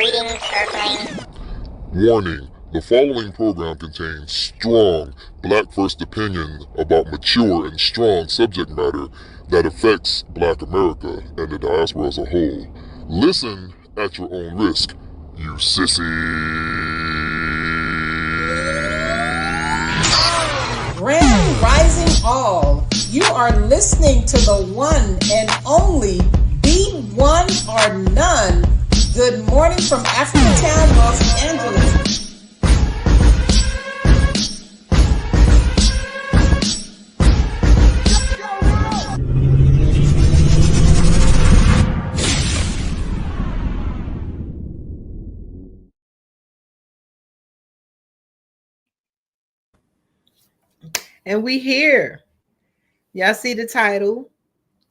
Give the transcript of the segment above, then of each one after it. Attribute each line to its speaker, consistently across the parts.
Speaker 1: Greetings, Earthlings.
Speaker 2: Warning, the following program contains strong Black first opinion about mature and strong subject matter that affects Black America and the diaspora as a whole. Listen at your own risk, you sissy.
Speaker 3: Grand Rising All, you are listening to the one and only Be One or None. Good morning from Africatown, Los Angeles.
Speaker 4: And we here. Y'all see the title?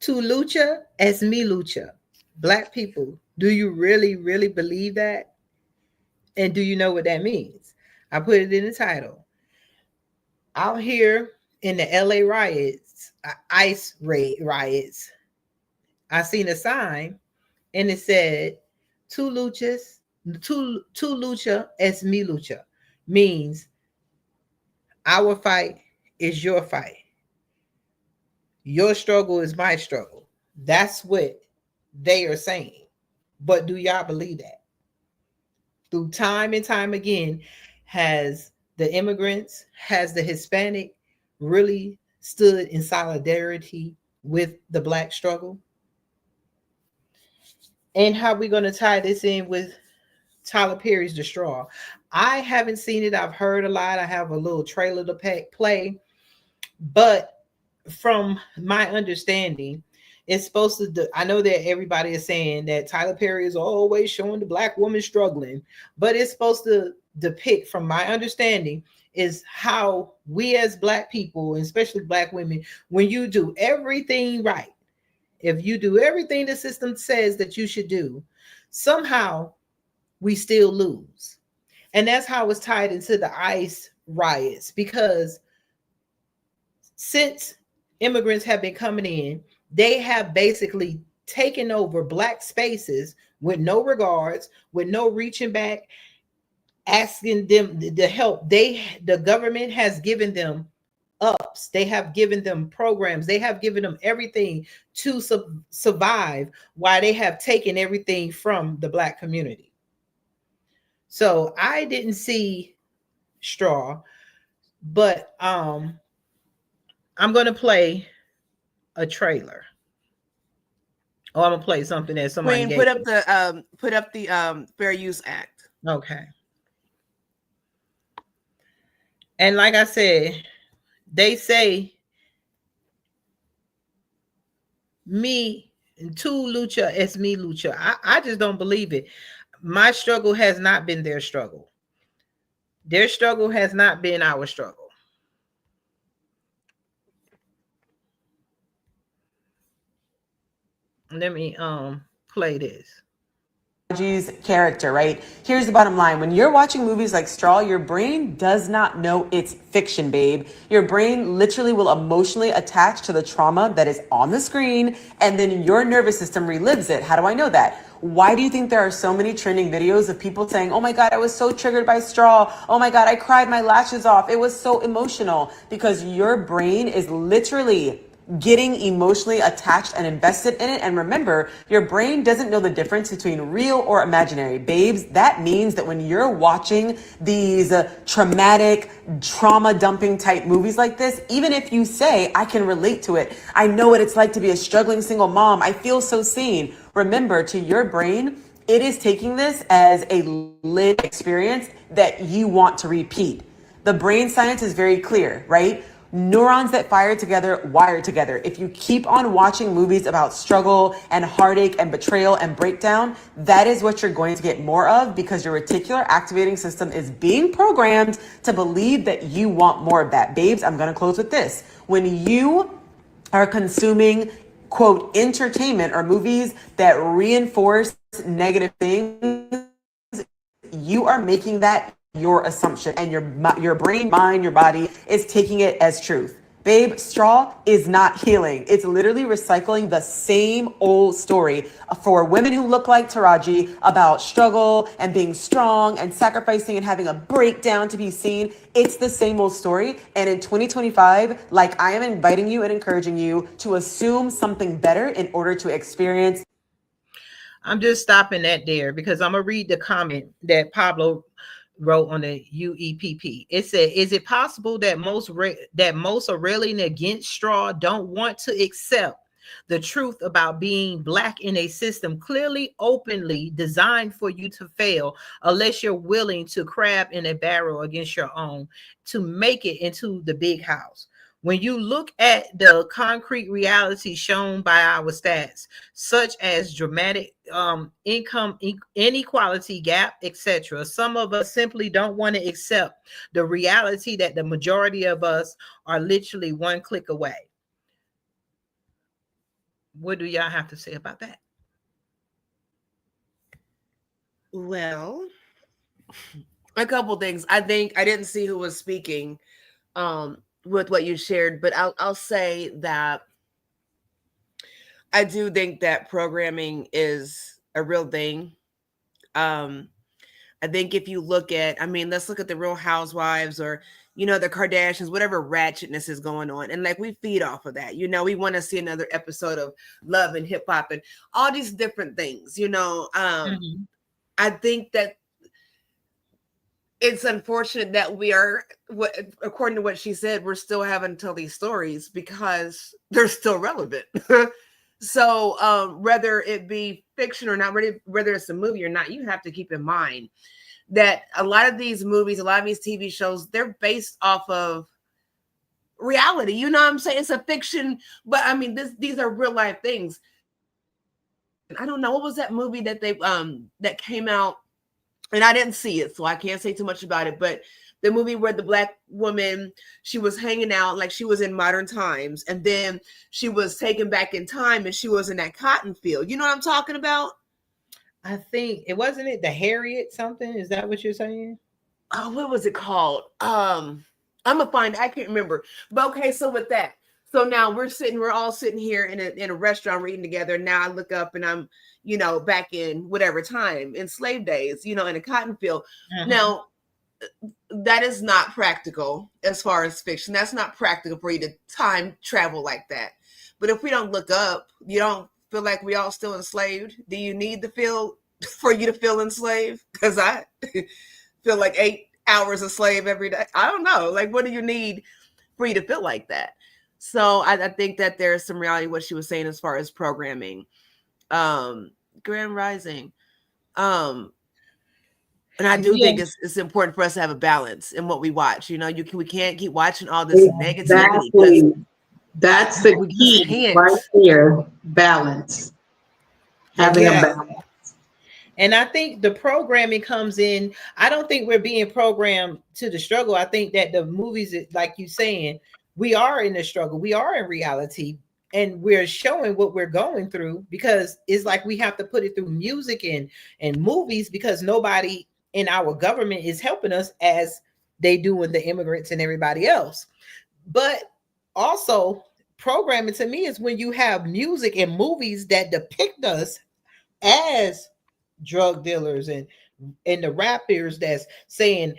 Speaker 4: Tu lucha es mi lucha. Black people, do you really, really believe that? And do you know what that means? I put it in the title. Out here in the LA riots, ICE riots, I seen a sign and it said, tu lucha es mi lucha. Means our fight is your fight. Your struggle is my struggle. That's what they are saying. But do y'all believe that? Through time and time again, has the immigrants, has the Hispanic really stood in solidarity with the Black struggle? And how are we going to tie this in with Tyler Perry's The Straw? I haven't seen it. I've heard a lot. I have a little trailer to play. But from my understanding, it's supposed to, I know that everybody is saying that Tyler Perry is always showing the Black woman struggling, but it's supposed to depict, from my understanding, is how we as Black people, and especially Black women, when you do everything right, if you do everything the system says that you should do, somehow we still lose. And that's how it's tied into the ICE riots, because since immigrants have been coming in, they have basically taken over Black spaces with no regards, with no reaching back, asking them to help. The government has given them ups. They have given them programs. They have given them everything to survive, while they have taken everything from the Black community. So I didn't see Straw, but I'm going to play a trailer. Oh, I'm gonna play something that somebody
Speaker 5: Queen,
Speaker 4: gave
Speaker 5: put up the Fair Use Act.
Speaker 4: Okay. And like I said, they say me tu lucha es mi lucha. I just don't believe it. My struggle has not been their struggle. Their struggle has not been our struggle. Let me play this.
Speaker 6: Character, right? Here's the bottom line. When you're watching movies like Straw, your brain does not know it's fiction, babe. Your brain literally will emotionally attach to the trauma that is on the screen, and then your nervous system relives it. How do I know that? Why do you think there are so many trending videos of people saying, oh my God, I was so triggered by Straw. Oh my God, I cried my lashes off. It was so emotional. Because your brain is literally getting emotionally attached and invested in it. And remember, your brain doesn't know the difference between real or imaginary. Babes, that means that when you're watching these traumatic, trauma dumping type movies like this, even if you say, I can relate to it, I know what it's like to be a struggling single mom, I feel so seen. Remember, to your brain, it is taking this as a lived experience that you want to repeat. The brain science is very clear, right? Neurons that fire together wire together. If you keep on watching movies about struggle and heartache and betrayal and breakdown, that is what you're going to get more of, because your reticular activating system is being programmed to believe that you want more of that. Babes, I'm going to close with this. When you are consuming, quote, entertainment or movies that reinforce negative things, you are making that your assumption, and your brain, mind, your body is taking it as truth. Babe, straw is not healing. It's literally recycling the same old story for women who look like Taraji about struggle and being strong and sacrificing and having a breakdown to be seen. It's the same old story. And in 2025, like, I am inviting you and encouraging you to assume something better in order to experience.
Speaker 4: I'm just stopping that there because I'm gonna read the comment that Pablo wrote on the UEPP. It said, "Is it possible that most are railing against straw don't want to accept the truth about being black in a system clearly openly designed for you to fail unless you're willing to crab in a barrel against your own to make it into the big house? When you look at the concrete reality shown by our stats, such as dramatic income inequality gap, etc., some of us simply don't want to accept the reality that the majority of us are literally one click away." What do y'all have to say about that?
Speaker 5: Well, a couple things. I think I didn't see who was speaking with what you shared, but I'll say that I do think that programming is a real thing. Um, I think if you look at, I mean, let's look at the Real Housewives or, the Kardashians, whatever ratchetness is going on. And like, we feed off of that. We want to see another episode of Love and Hip Hop and all these different things, I think that it's unfortunate that we are, according to what she said, we're still having to tell these stories because they're still relevant. So whether it be fiction or not, whether it's a movie or not, you have to keep in mind that a lot of these movies, a lot of these TV shows, they're based off of reality. You know what I'm saying? It's a fiction, but I mean, these are real life things. I don't know, what was that movie that they that came out, and I didn't see it, so I can't say too much about it, but the movie where the black woman, she was hanging out like she was in modern times, and then she was taken back in time and she was in that cotton field. You know what I'm talking about?
Speaker 4: I think it wasn't it the Harriet something. Is that what you're saying?
Speaker 5: Oh, what was it called? I'm gonna find. I can't remember. But okay, so with that, so now we're all sitting here in a restaurant reading together. Now I look up and I'm, back in whatever time in slave days, in a cotton field. Now that is not practical as far as fiction. That's not practical for you to time travel like that. But if we don't look up, you don't feel like we all still enslaved. Do you need to feel for you to feel enslaved? Because I feel like 8 hours a slave every day. I don't know. Like, what do you need for you to feel like that? So I think that there's some reality what she was saying as far as programming. Grand Rising. And I do think it's important for us to have a balance in what we watch. We can't keep watching all this negativity.
Speaker 3: Exactly. That's the key right there. Balance. Having a balance.
Speaker 4: And I think the programming comes in. I don't think we're being programmed to the struggle. I think that the movies, like you saying, we are in the struggle. We are in reality, and we're showing what we're going through because it's like we have to put it through music and movies because nobody in our government is helping us as they do with the immigrants and everybody else. But also, programming to me is when you have music and movies that depict us as drug dealers and the rappers that's saying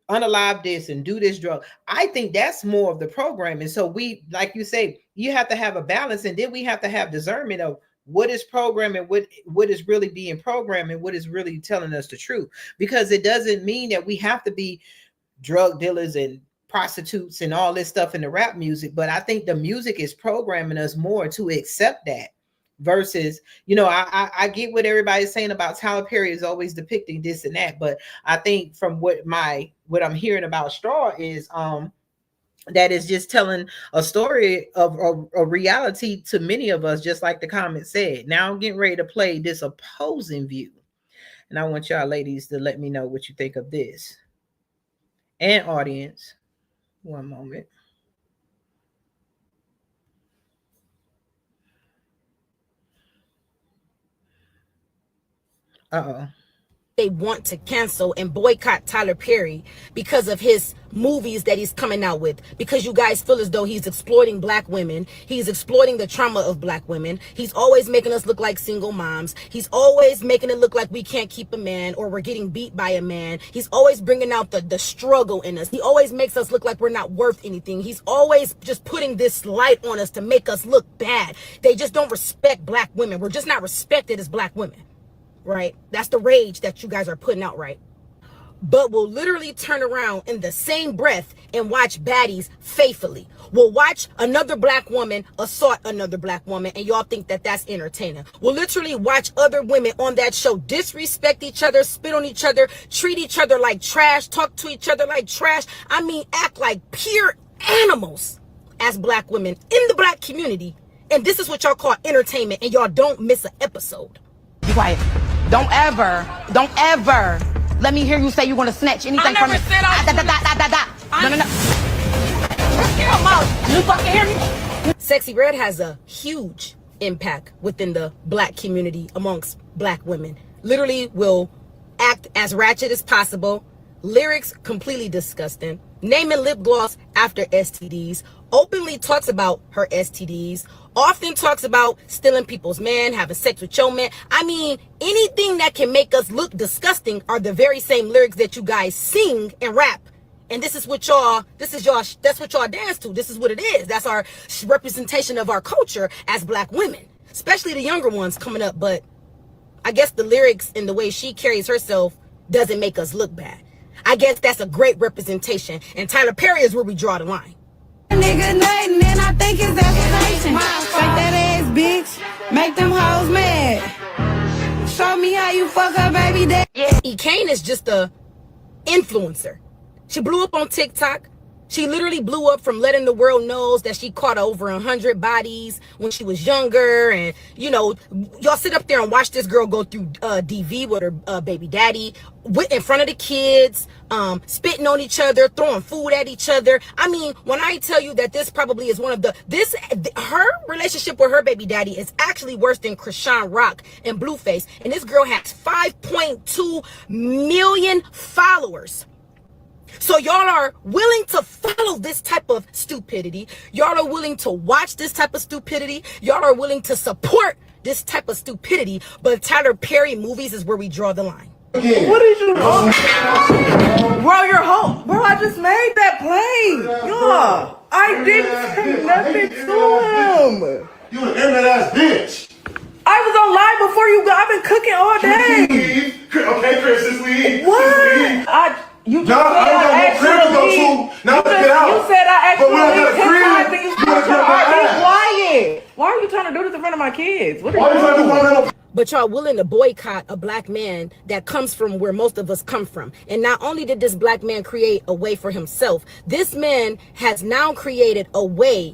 Speaker 4: unalive this and do this drug. I think that's more of the programming. So we, like you say, you have to have a balance, and then we have to have discernment of what is programming, what is really being programmed, and what is really telling us the truth. Because it doesn't mean that we have to be drug dealers and prostitutes and all this stuff in the rap music, but I think the music is programming us more to accept that versus, I get what everybody's saying about Tyler Perry is always depicting this and that, but I think from what I'm hearing about Straw is that is just telling a story of a reality to many of us, just like the comment said. Now I'm getting ready to play this opposing view, and I want y'all ladies to let me know what you think of this, and audience. One moment. Uh-oh.
Speaker 1: they want to cancel and boycott Tyler Perry because of his movies that he's coming out with, because you guys feel as though he's exploiting black women, he's exploiting the trauma of black women, he's always making us look like single moms, he's always making it look like we can't keep a man or we're getting beat by a man, he's always bringing out the struggle in us, he always makes us look like we're not worth anything, he's always just putting this light on us to make us look bad. They just don't respect black women. We're just not respected as black women, right? That's the rage that you guys are putting out, right? But we'll literally turn around in the same breath and watch baddies faithfully. We'll watch another black woman assault another black woman, and y'all think that that's entertaining. We'll literally watch other women on that show disrespect each other, spit on each other, treat each other like trash, talk to each other like trash. I mean, act like pure animals as black women in the black community. And this is what y'all call entertainment, and y'all don't miss an episode.
Speaker 7: Be quiet. Don't ever let me hear you say you're going to snatch anything from me.
Speaker 1: I never said I was
Speaker 7: No. Come on. You fucking hear me?
Speaker 1: Sexy Red has a huge impact within the black community amongst black women. Literally will act as ratchet as possible. Lyrics completely disgusting. Naming lip gloss after STDs. Openly talks about her STDs. Often talks about stealing people's man, having sex with your man. I mean, anything that can make us look disgusting are the very same lyrics that you guys sing and rap. And that's what y'all dance to. This is what it is. That's our representation of our culture as black women, especially the younger ones coming up. But I guess the lyrics and the way she carries herself doesn't make us look bad. I guess that's a great representation. And Tyler Perry is where we draw the line.
Speaker 8: Nigga nothing, and I think it's destination. Shake that ass, bitch. Make them hoes mad. Show me how you fuck her, baby.
Speaker 1: Kane is just a influencer. She blew up on TikTok. She literally blew up from letting the world know that she caught over 100 bodies when she was younger. And, you know, y'all sit up there and watch this girl go through DV with her baby daddy in front of the kids, spitting on each other, throwing food at each other. I mean, when I tell you that this probably is one of her relationship with her baby daddy is actually worse than Krishan Rock and Blueface. And this girl has 5.2 million followers. So y'all are willing to follow this type of stupidity. Y'all are willing to watch this type of stupidity. Y'all are willing to support this type of stupidity. But Tyler Perry movies is where we draw the line.
Speaker 9: What did you do? Bro, you're home. Bro, I just made that play. Yeah. I didn't say nothing to him.
Speaker 10: You an internet ass bitch.
Speaker 9: I was on live before you got. I've been cooking all day.
Speaker 10: Leave. Okay, Chris, just leave.
Speaker 9: What? You just
Speaker 10: I ain't got no crib to go to. Now let's get out.
Speaker 9: You said I asked
Speaker 10: But
Speaker 9: you
Speaker 10: when I
Speaker 9: to
Speaker 10: got
Speaker 9: leave
Speaker 10: a
Speaker 9: 10 times
Speaker 10: crib,
Speaker 9: and you
Speaker 10: you gotta get my
Speaker 9: be
Speaker 10: ass.
Speaker 9: quiet. Why are you trying to do this in front of my kids? What
Speaker 10: Why are you trying to do that?
Speaker 1: But y'all willing to boycott a black man that comes from where most of us come from. And not only did this black man create a way for himself, this man has now created a way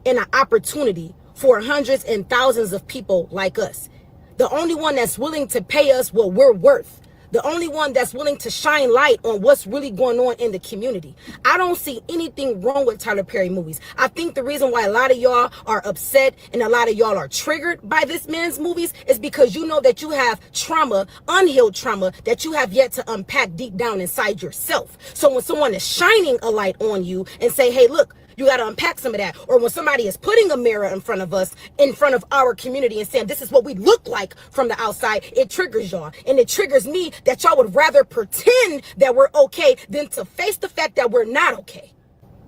Speaker 1: and an opportunity for hundreds and thousands of people like us. The only one that's willing to pay us what we're worth. The only one that's willing to shine light on what's really going on in the community. I don't see anything wrong with Tyler Perry movies. I think the reason why a lot of y'all are upset and a lot of y'all are triggered by this man's movies is because you know that you have trauma, unhealed trauma, that you have yet to unpack deep down inside yourself. So when someone is shining a light on you and say, hey, look, you got to unpack some of that. Or when somebody is putting a mirror in front of us, in front of our community and saying, this is what we look like from the outside, it triggers y'all. And it triggers me that y'all would rather pretend that we're okay than to face the fact that we're not okay.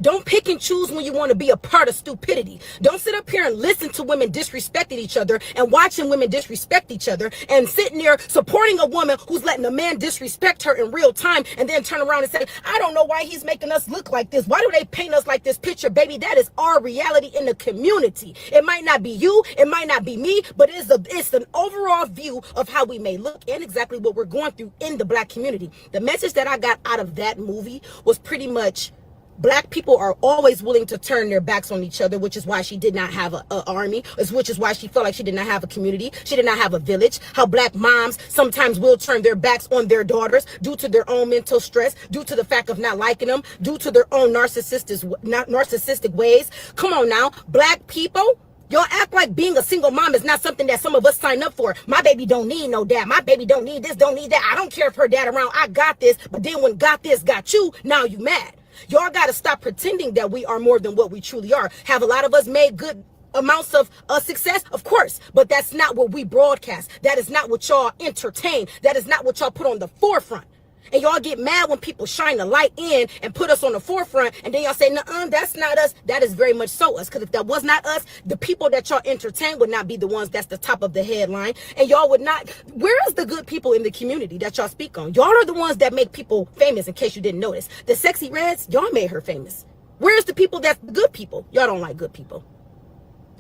Speaker 1: Don't pick and choose when you want to be a part of stupidity. Don't sit up here and listen to women disrespecting each other and watching women disrespect each other and sitting there supporting a woman who's letting a man disrespect her in real time and then turn around and say, I don't know why he's making us look like this. Why do they paint us like this picture? Baby, that is our reality in the community. It might not be you, it might not be me, but it's an overall view of how we may look and exactly what we're going through in the black community. The message that I got out of that movie was pretty much black people are always willing to turn their backs on each other, which is why she did not have an army, which is why she felt like she did not have a community. She did not have a village. How black moms sometimes will turn their backs on their daughters due to their own mental stress, due to the fact of not liking them, due to their own narcissistic ways. Come on now, black people, Y'all act like being a single mom is not something that some of us sign up for. My baby don't need no dad. My baby don't need this, don't need that. I don't care if her dad around. I got this. But then when got this, got you, now you mad. Y'all got to stop pretending that we are more than what we truly are. Have a lot of us made good amounts of success? Of course. But that's not what we broadcast. That is not what y'all entertain. That is not what y'all put on the forefront. And y'all get mad when people shine the light in and put us on the forefront. And then y'all say, nuh-uh, that's not us. That is very much so us. Because if that was not us, the people that y'all entertain would not be the ones that's the top of the headline. And y'all would not. Where is the good people in the community that y'all speak on? Y'all are the ones that make people famous, in case you didn't notice. The Sexy Reds, y'all made her famous. Where's the people that's the good people? Y'all don't like good people.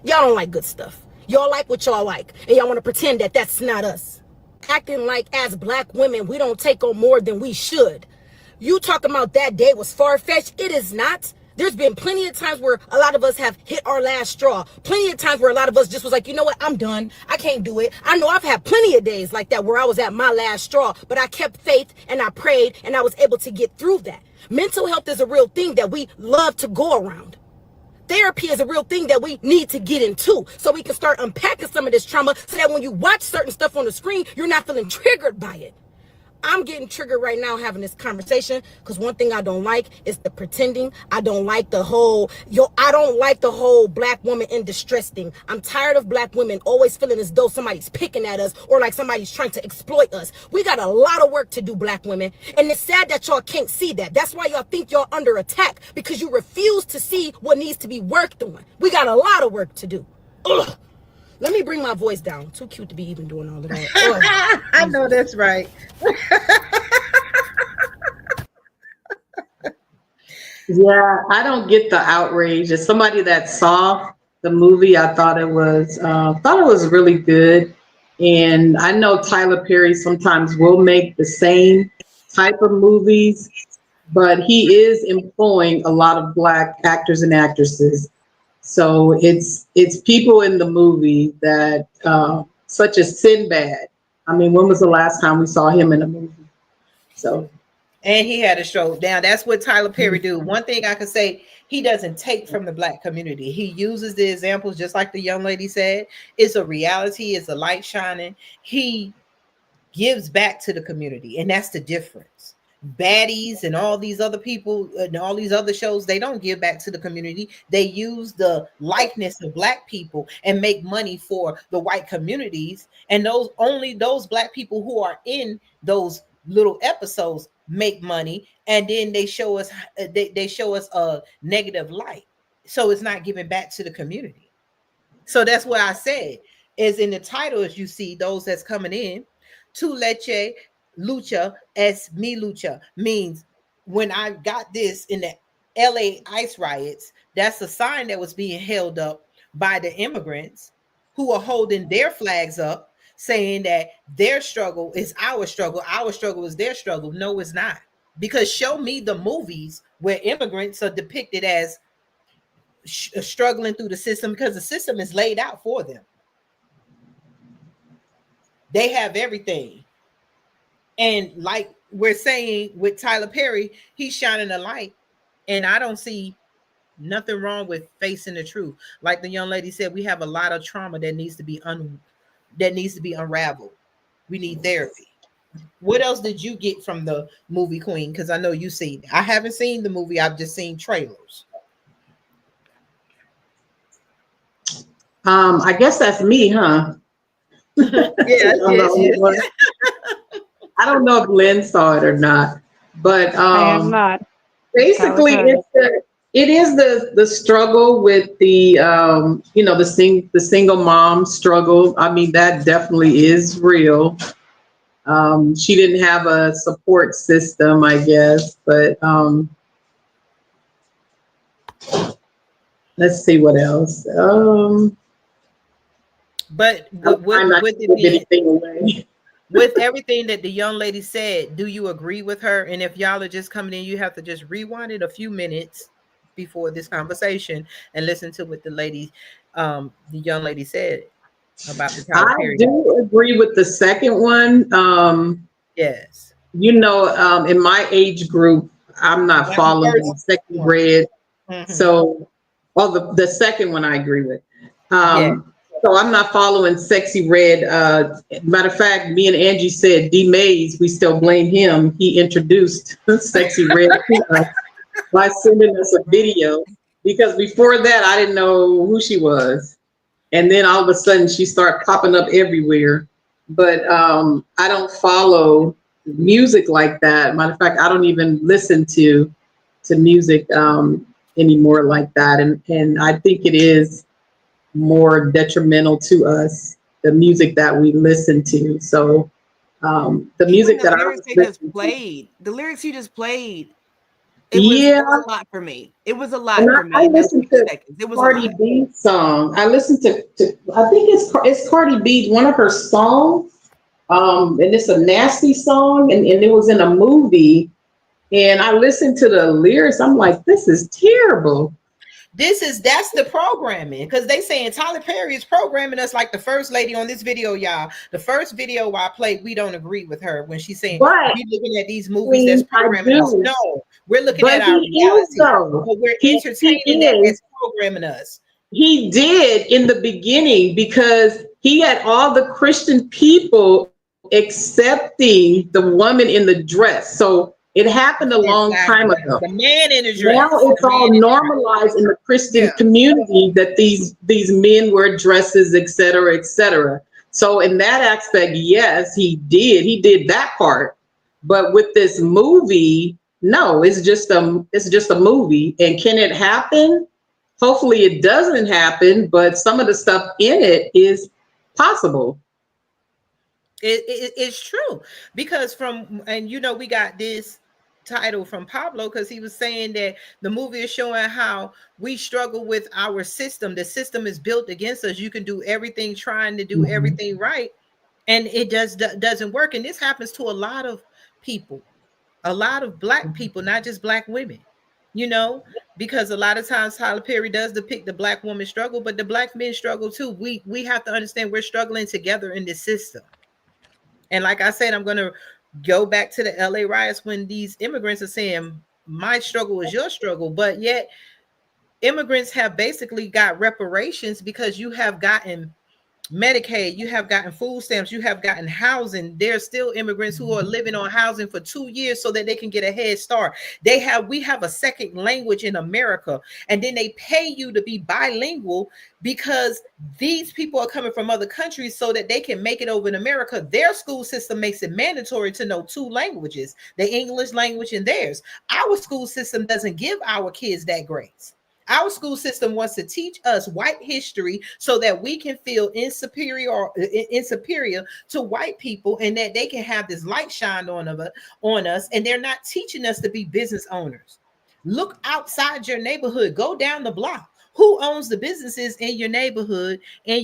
Speaker 1: Y'all don't like good stuff. Y'all like what y'all like. And y'all want to pretend that that's not us. Acting like as black women, we don't take on more than we should. You talking about that day was far-fetched? It is not. There's been plenty of times where a lot of us have hit our last straw. Plenty of times where a lot of us just was like, you know what? I'm done. I can't do it. I know I've had plenty of days like that where I was at my last straw, but I kept faith and I prayed and I was able to get through that. Mental health is a real thing that we love to go around. Therapy is a real thing that we need to get into so we can start unpacking some of this trauma so that when you watch certain stuff on the screen, you're not feeling triggered by it. I'm getting triggered right now having this conversation because one thing I don't like is the pretending. I don't like the whole, black woman in distress thing. I'm tired of black women always feeling as though somebody's picking at us or like somebody's trying to exploit us. We got a lot of work to do, black women. And it's sad that y'all can't see that. That's why y'all think y'all under attack, because you refuse to see what needs to be worked on. We got a lot of work to do. Ugh. Let me bring my voice down. Too cute to be even doing all of that.
Speaker 4: I know that's right.
Speaker 11: Yeah, I don't get the outrage. As somebody that saw the movie, I thought it was really good. And I know Tyler Perry sometimes will make the same type of movies, but he is employing a lot of black actors and actresses. So it's people in the movie that, such as Sinbad. I mean, when was the last time we saw him in a movie? So,
Speaker 4: and he had a show down. That's what Tyler Perry do. One thing I can say, he doesn't take from the black community. He uses the examples, just like the young lady said. It's a reality. It's a light shining. He gives back to the community, and that's the difference. Baddies and all these other people and all these other shows, they don't give back to the community. They use the likeness of black people and make money for the white communities, and those black people who are in those little episodes make money, and then they show us a negative light. So it's not giving back to the community. So that's what I said is in the title, as you see those that's coming in, Tu leche lucha es mi lucha, means when I got this in the LA ICE riots, that's a sign that was being held up by the immigrants who are holding their flags up, saying that their struggle is our struggle is their struggle. No, it's not. Because show me the movies where immigrants are depicted as struggling through the system, because the system is laid out for them. They have everything. And like we're saying with Tyler Perry, he's shining a light, and I don't see nothing wrong with facing the truth. Like the young lady said, we have a lot of trauma that needs to be unraveled. We need therapy. What else did you get from the movie, Queen? Because I know you seen it. I haven't seen the movie. I've just seen trailers.
Speaker 11: I guess that's me, huh?
Speaker 4: Yes.
Speaker 11: I don't know if Lynn saw it or not, but
Speaker 12: I am not.
Speaker 11: basically it is the struggle with the the single mom struggle. I mean, that definitely is real. She didn't have a support system, I guess, but let's see what else.
Speaker 4: But with everything that the young lady said, do you agree with her? And if y'all are just coming in, you have to just rewind it a few minutes before this conversation and listen to what the young lady said about the Tyler Perry.
Speaker 11: I do agree with the second one.
Speaker 4: Yes.
Speaker 11: In my age group, I'm not following second grade. Mm-hmm. So, the second one I agree with.
Speaker 4: Yeah.
Speaker 11: So I'm not following Sexy Red. Matter of fact, me and Angie said D Mays, we still blame him. He introduced Sexy Red to us by sending us a video, because before that I didn't know who she was. And then all of a sudden she started popping up everywhere. But I don't follow music like that. Matter of fact, I don't even listen to music anymore like that. And I think it is more detrimental to us, the music that we listen to. So the
Speaker 5: Even
Speaker 11: music
Speaker 5: the
Speaker 11: that I
Speaker 5: lyrics
Speaker 11: was
Speaker 5: they just
Speaker 11: listening to,
Speaker 5: played, the lyrics you just played,
Speaker 11: yeah.
Speaker 5: it was a lot for me. It was a
Speaker 11: And
Speaker 5: lot for
Speaker 11: I
Speaker 5: me in those
Speaker 11: listened
Speaker 5: 60
Speaker 11: to
Speaker 5: seconds. It was a
Speaker 11: Cardi
Speaker 5: lot.
Speaker 11: B's song. I listened to I think it's Cardi B, one of her songs. And it's a nasty song, and it was in a movie. And I listened to the lyrics. I'm like, this is terrible.
Speaker 4: That's the programming, because they saying Tyler Perry is programming us like the first lady on this video, y'all. The first video I played, we don't agree with her when she's saying
Speaker 11: But
Speaker 4: we looking at these movies that's
Speaker 11: Queen, I
Speaker 4: programming us.
Speaker 11: do.
Speaker 4: No, we're looking at
Speaker 11: But
Speaker 4: our
Speaker 11: he is
Speaker 4: reality,
Speaker 11: though.
Speaker 4: but we're
Speaker 11: He
Speaker 4: entertaining that
Speaker 11: is.
Speaker 4: as programming us.
Speaker 11: He did in the beginning, because he had all the Christian people accepting the woman in the dress. So it happened a long time
Speaker 4: Exactly.
Speaker 11: ago.
Speaker 4: The man in the
Speaker 11: Now
Speaker 4: dress.
Speaker 11: it's
Speaker 4: The man
Speaker 11: all
Speaker 4: in the
Speaker 11: normalized in the Christian
Speaker 4: Yeah.
Speaker 11: community that these men wear dresses, et cetera, et cetera. So in that aspect, yes, he did that part. But with this movie, no, it's just a movie. And can it happen? Hopefully it doesn't happen, but some of the stuff in it is possible.
Speaker 4: It's true, because we got this title from Pablo because he was saying that the movie is showing how we struggle with our system. The system is built against us. You can do everything, trying to do everything right, and it doesn't work. And this happens to a lot of people, a lot of Black people, not just Black women. Because a lot of times Tyler Perry does depict the Black woman struggle, but the Black men struggle too. We have to understand we're struggling together in this system. And like I said, I'm going to go back to the LA riots when these immigrants are saying, my struggle is your struggle. But yet immigrants have basically got reparations because you have gotten Medicaid, you have gotten food stamps, you have gotten housing. There's still immigrants who are living on housing for 2 years so that they can get a head start. We have a second language in America, and then they pay you to be bilingual because these people are coming from other countries so that they can make it over in America. Their school system makes it mandatory to know 2 languages, the English language and theirs. Our school system doesn't give our kids that grace. Our school system wants to teach us white history so that we can feel insuperior to white people, and that they can have this light shined on us, and they're not teaching us to be business owners. Look outside your neighborhood, go down the block. Who owns the businesses in your neighborhood? Who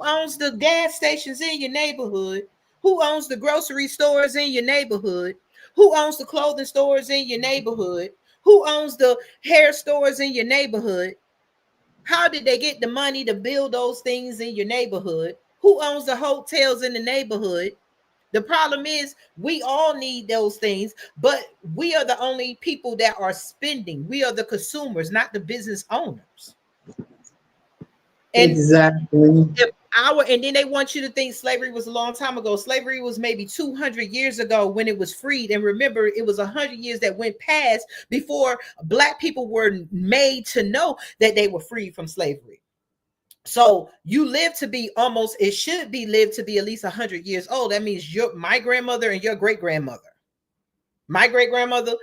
Speaker 4: owns the gas stations in your neighborhood? Who owns the grocery stores in your neighborhood? Who owns the clothing stores in your neighborhood? Who owns the hair stores in your neighborhood? How did they get the money to build those things in your neighborhood? Who owns the hotels in the neighborhood? The problem is we all need those things, but we are the only people that are spending. We are the consumers, not the business owners. And
Speaker 11: exactly.
Speaker 4: and then they want you to think slavery was a long time ago. Slavery was maybe 200 years ago when it was freed. And remember, it was 100 years that went past before Black people were made to know that they were free from slavery. So you live to be it should be lived to be at least 100 years old. That means my grandmother and your great grandmother, my great grandmother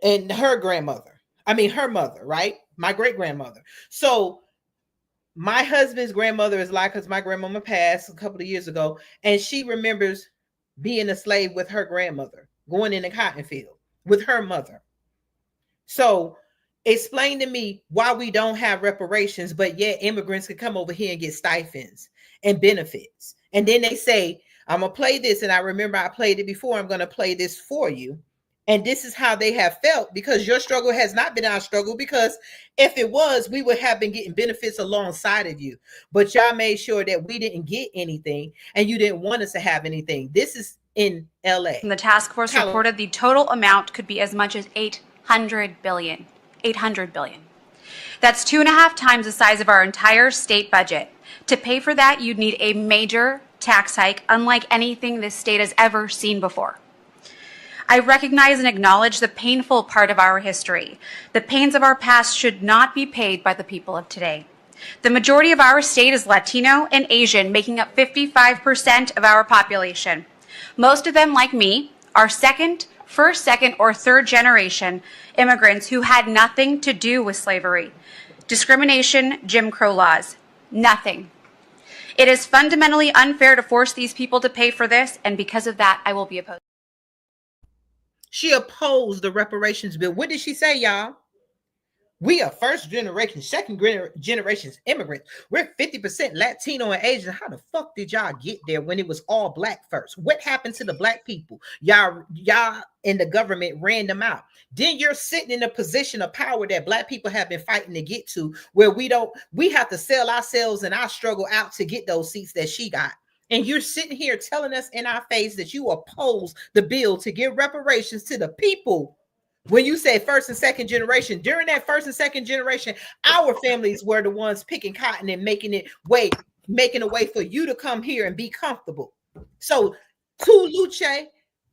Speaker 4: and her grandmother. I mean, her mother, right? My great grandmother. So my husband's grandmother is alive because my grandmama passed a couple of years ago, and she remembers being a slave with her grandmother, going in a cotton field with her mother. So explain to me why we don't have reparations, but yet immigrants can come over here and get stipends and benefits. And then they say, I'm going to play this. And I remember I played it before. I'm going to play this for you. And this is how they have felt, because your struggle has not been our struggle, because if it was, we would have been getting benefits alongside of you. But y'all made sure that we didn't get anything, and you didn't want us to have anything. This is in LA.
Speaker 12: And the task force reported the total amount could be as much as 800 billion. 800 billion. That's 2.5 times the size of our entire state budget. To pay for that, you'd need a major tax hike, unlike anything this state has ever seen before. I recognize and acknowledge the painful part of our history. The pains of our past should not be paid by the people of today. The majority of our state is Latino and Asian, making up 55% of our population. Most of them, like me, are first, second, or third generation immigrants who had nothing to do with slavery, discrimination, Jim Crow laws. Nothing. It is fundamentally unfair to force these people to pay for this, and because of that, I will be opposed.
Speaker 4: She opposed the reparations bill. What did she say, y'all? We are first generation, second generation immigrants. We're 50% Latino and Asian. How the fuck did y'all get there when it was all black first? What happened to the black people? Y'all in the government ran them out. Then you're sitting in a position of power that black people have been fighting to get to, where we have to sell ourselves and our struggle out to get those seats that she got. And you're sitting here telling us in our face that you oppose the bill to give reparations to the people. When you say first and second generation, during that first and second generation, our families were the ones picking cotton and making a way for you to come here and be comfortable. So to Lucha,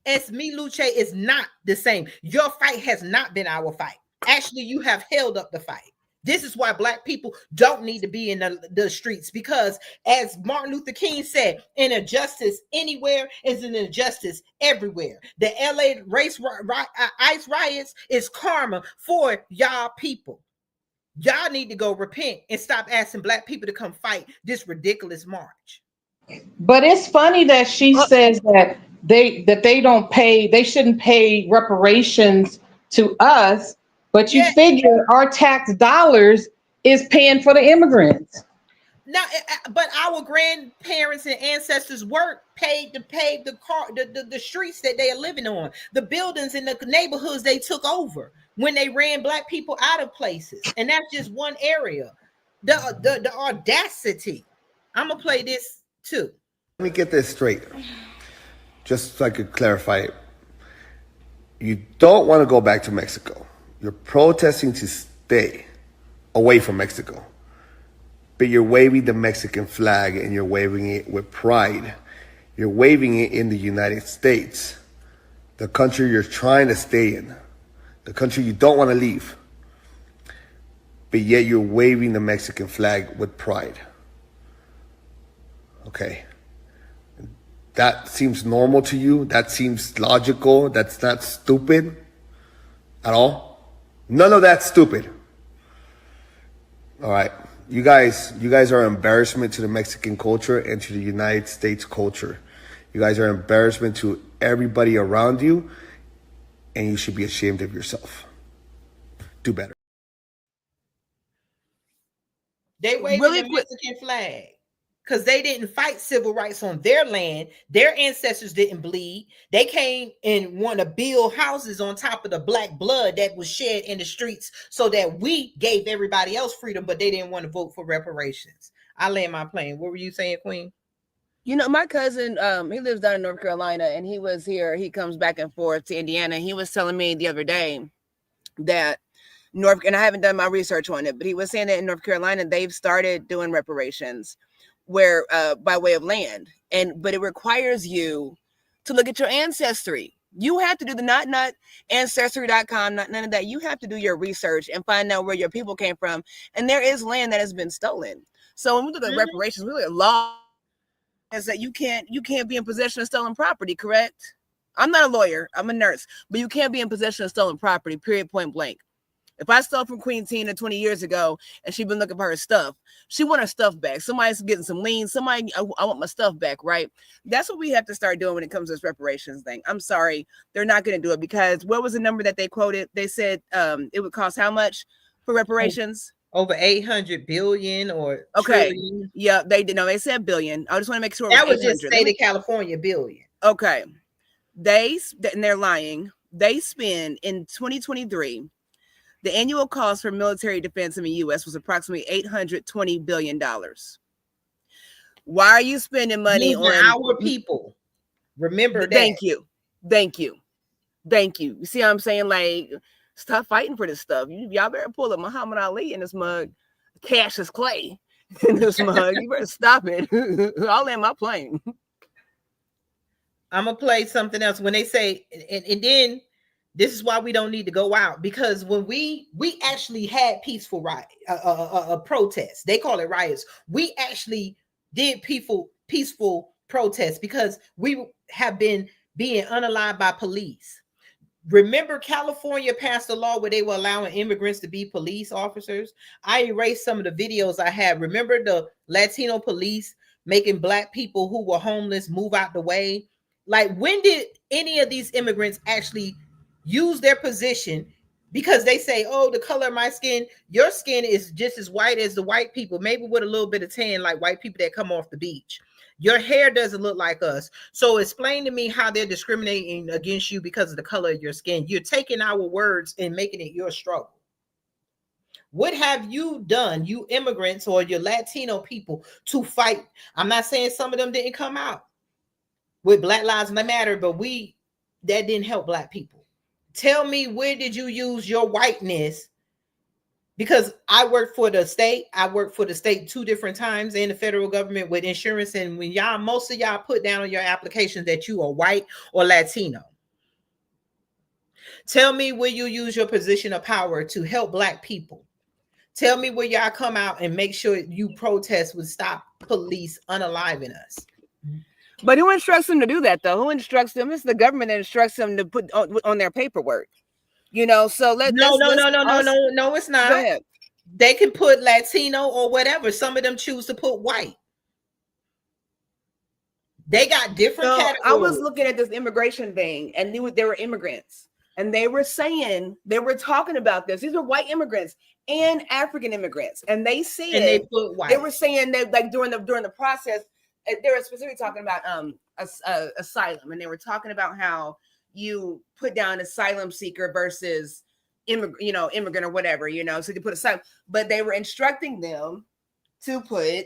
Speaker 4: as me, Lucha is not the same. Your fight has not been our fight. Actually, you have held up the fight. This is why black people don't need to be in the streets, because as Martin Luther King said, an injustice anywhere is an injustice everywhere. The LA ICE riots is karma for y'all people. Y'all need to go repent and stop asking black people to come fight this ridiculous march.
Speaker 3: But it's funny that she says that they shouldn't pay reparations to us. But you figure our tax dollars is paying for the immigrants.
Speaker 4: Now, but our grandparents and ancestors paid to pave the streets that they are living on, the buildings and the neighborhoods they took over when they ran black people out of places. And that's just one area. The audacity. I'm gonna play this too.
Speaker 13: Let me get this straight, just so I could clarify it. You don't want to go back to Mexico. You're protesting to stay away from Mexico, but you're waving the Mexican flag and you're waving it with pride. You're waving it in the United States, the country you're trying to stay in, the country you don't want to leave, but yet you're waving the Mexican flag with pride. Okay. That seems normal to you? That seems logical? That's not stupid at all? None of that's stupid. All right. You guys are an embarrassment to the Mexican culture and to the United States culture. You guys are an embarrassment to everybody around you, and you should be ashamed of yourself. Do better.
Speaker 4: They waved the Mexican flag because they didn't fight civil rights on their land. Their ancestors didn't bleed. They came and want to build houses on top of the black blood that was shed in the streets so that we gave everybody else freedom, but they didn't want to vote for reparations. I land my plane. What were you saying, Queen?
Speaker 5: You know, my cousin, he lives down in North Carolina, and he was here. He comes back and forth to Indiana. He was telling me the other day that and I haven't done my research on it, but he was saying that in North Carolina, they've started doing reparations where by way of land, but it requires you to look at your ancestry. You have to do the not ancestry.com, none of that. You have to do your research and find out where your people came from. And there is land that has been stolen. So when we look at reparations, we look at law is that you can't be in possession of stolen property, correct? I'm not a lawyer, I'm a nurse, but you can't be in possession of stolen property, period, point blank. If I stole from Queen Tina 20 years ago and she'd been looking for her stuff, she want her stuff back. Somebody's getting some liens. I want my stuff back, right? That's what we have to start doing when it comes to this reparations thing. I'm sorry, they're not going to do it because what was the number that they quoted? They said it would cost how much for reparations?
Speaker 4: Over 800 billion or
Speaker 5: trillion. Yeah, they did. No, they said billion. I just want to make sure
Speaker 4: that was just state of California billion.
Speaker 5: Okay, and they're lying. They spend in 2023. The annual cost for military defense in the U.S. was approximately $820 billion. Why are you spending money on
Speaker 4: our people? Remember that.
Speaker 5: Thank you. You see what I'm saying? Like, Stop fighting for this stuff. Y'all better pull up Muhammad Ali in this mug, Cassius Clay in this mug. You better stop it. I'll land my plane.
Speaker 4: I'm gonna play something else when they say, and then this is why we don't need to go out, because when we actually had peaceful riot, protests, they call it riots. We actually did peaceful protests because we have been being unalive by police. Remember, California passed a law where they were allowing immigrants to be police officers. I erased some of the videos I had. Remember the Latino police making Black people who were homeless move out the way? Like, when did any of these immigrants actually use their position? Because they say, oh, the color of my skin, your skin is just as white as the white people, maybe with a little bit of tan, like white people that come off the beach. Your hair doesn't look like us. So explain to me how they're discriminating against you because of the color of your skin. You're taking our words and making it your struggle. What have you done, you immigrants or your Latino people, to fight? I'm not saying some of them didn't come out with Black Lives Matter, but that didn't help Black people. Tell me, where did you use your whiteness? Because I work for the state. I worked for the state 2 different times in the federal government with insurance. And when most of y'all put down on your application that you are white or Latino. Tell me where you use your position of power to help Black people. Tell me where y'all come out and make sure you protest would stop police unaliving us.
Speaker 5: But who instructs them to do that, though? Who instructs them? It's the government that instructs them to put on their paperwork. So
Speaker 4: no, it's not. They can put Latino or whatever. Some of them choose to put white. They got different categories.
Speaker 5: I was looking at this immigration thing, and they were immigrants, and they were talking about this. These are white immigrants and African immigrants, and they said, and they put white. They were saying that, like, during the process, they were specifically talking about asylum, and they were talking about how you put down asylum seeker versus immigrant or whatever, so they put asylum, but they were instructing them to put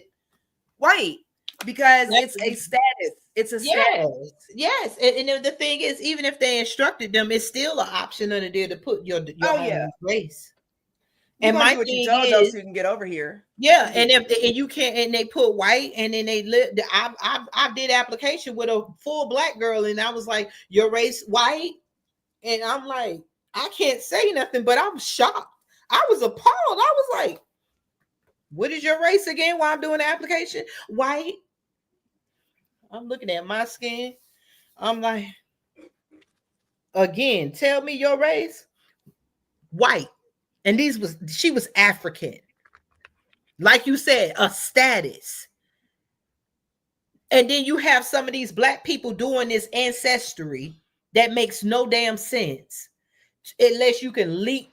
Speaker 5: white because it's a status. It's a status.
Speaker 4: Yes. And the thing is, even if they instructed them, it's still an option under there to put your race.
Speaker 5: And my thing is, so you can get over here.
Speaker 4: Yeah, and you can't, and they put white, and then they live. I did application with a full Black girl, and I was like, "Your race white," and I'm like, I can't say nothing, but I'm shocked. I was appalled. I was like, "What is your race again?" While I'm doing the application, white. I'm looking at my skin. I'm like, again, tell me your race. White. And she was African. Like you said, a status. And then you have some of these Black people doing this ancestry that makes no damn sense. Unless you can link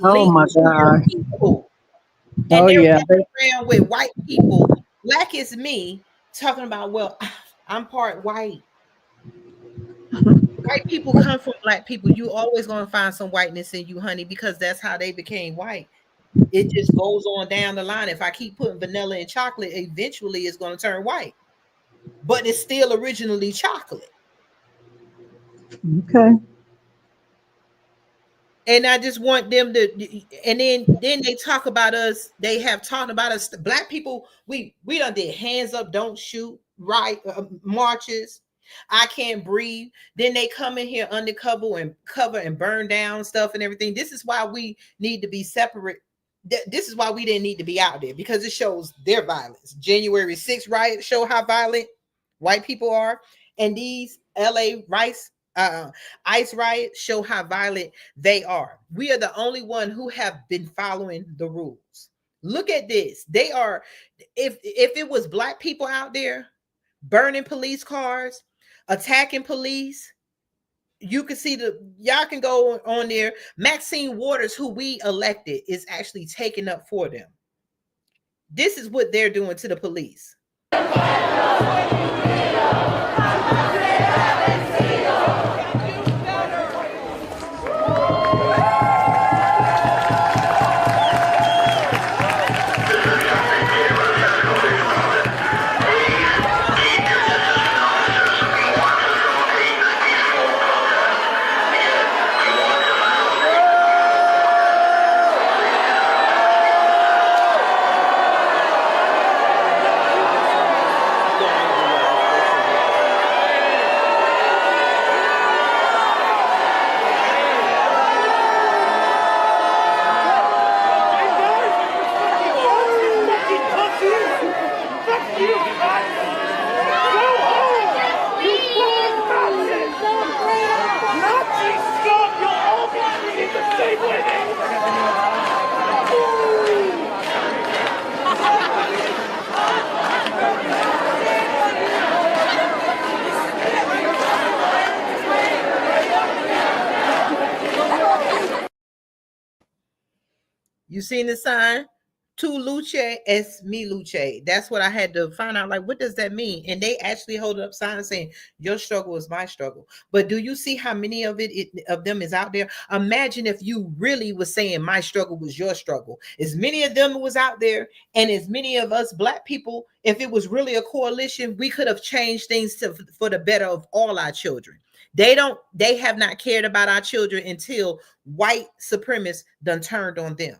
Speaker 11: oh my God.
Speaker 4: People. And they're running around with white people, Black as me, talking about, well, I'm part white. White people come from Black people. You always going to find some whiteness in you, honey, because that's how they became white. It just goes on down the line. If I keep putting vanilla in chocolate, eventually it's going to turn white. But it's still originally chocolate.
Speaker 11: Okay.
Speaker 4: And I just want them to, and then they talk about us. They have talked about us. Black people, we done did hands up, don't shoot, right? Marches. I can't breathe. Then they come in here undercover and cover and burn down stuff and everything. This is why we need to be separate. This is why we didn't need to be out there, because it shows their violence. January 6th riot show how violent white people are, and these LA ICE riots show how violent they are. We are the only one who have been following the rules. Look at this. They are, if it was Black people out there burning police cars, attacking police, you can see y'all can go on there. Maxine Waters, who we elected, is actually taking up for them. This is what they're doing to the police.
Speaker 10: Stop! You're all black. You need to stay with it.
Speaker 4: You seen the sign? Tu lucha es mi lucha. That's what I had to find out. Like, what does that mean? And they actually hold up signs saying, your struggle is my struggle. But do you see how many of of them is out there? Imagine if you really was saying my struggle was your struggle. As many of them was out there, and as many of us black people, if it was really a coalition, we could have changed things for the better of all our children. They have not cared about our children until white supremacists done turned on them.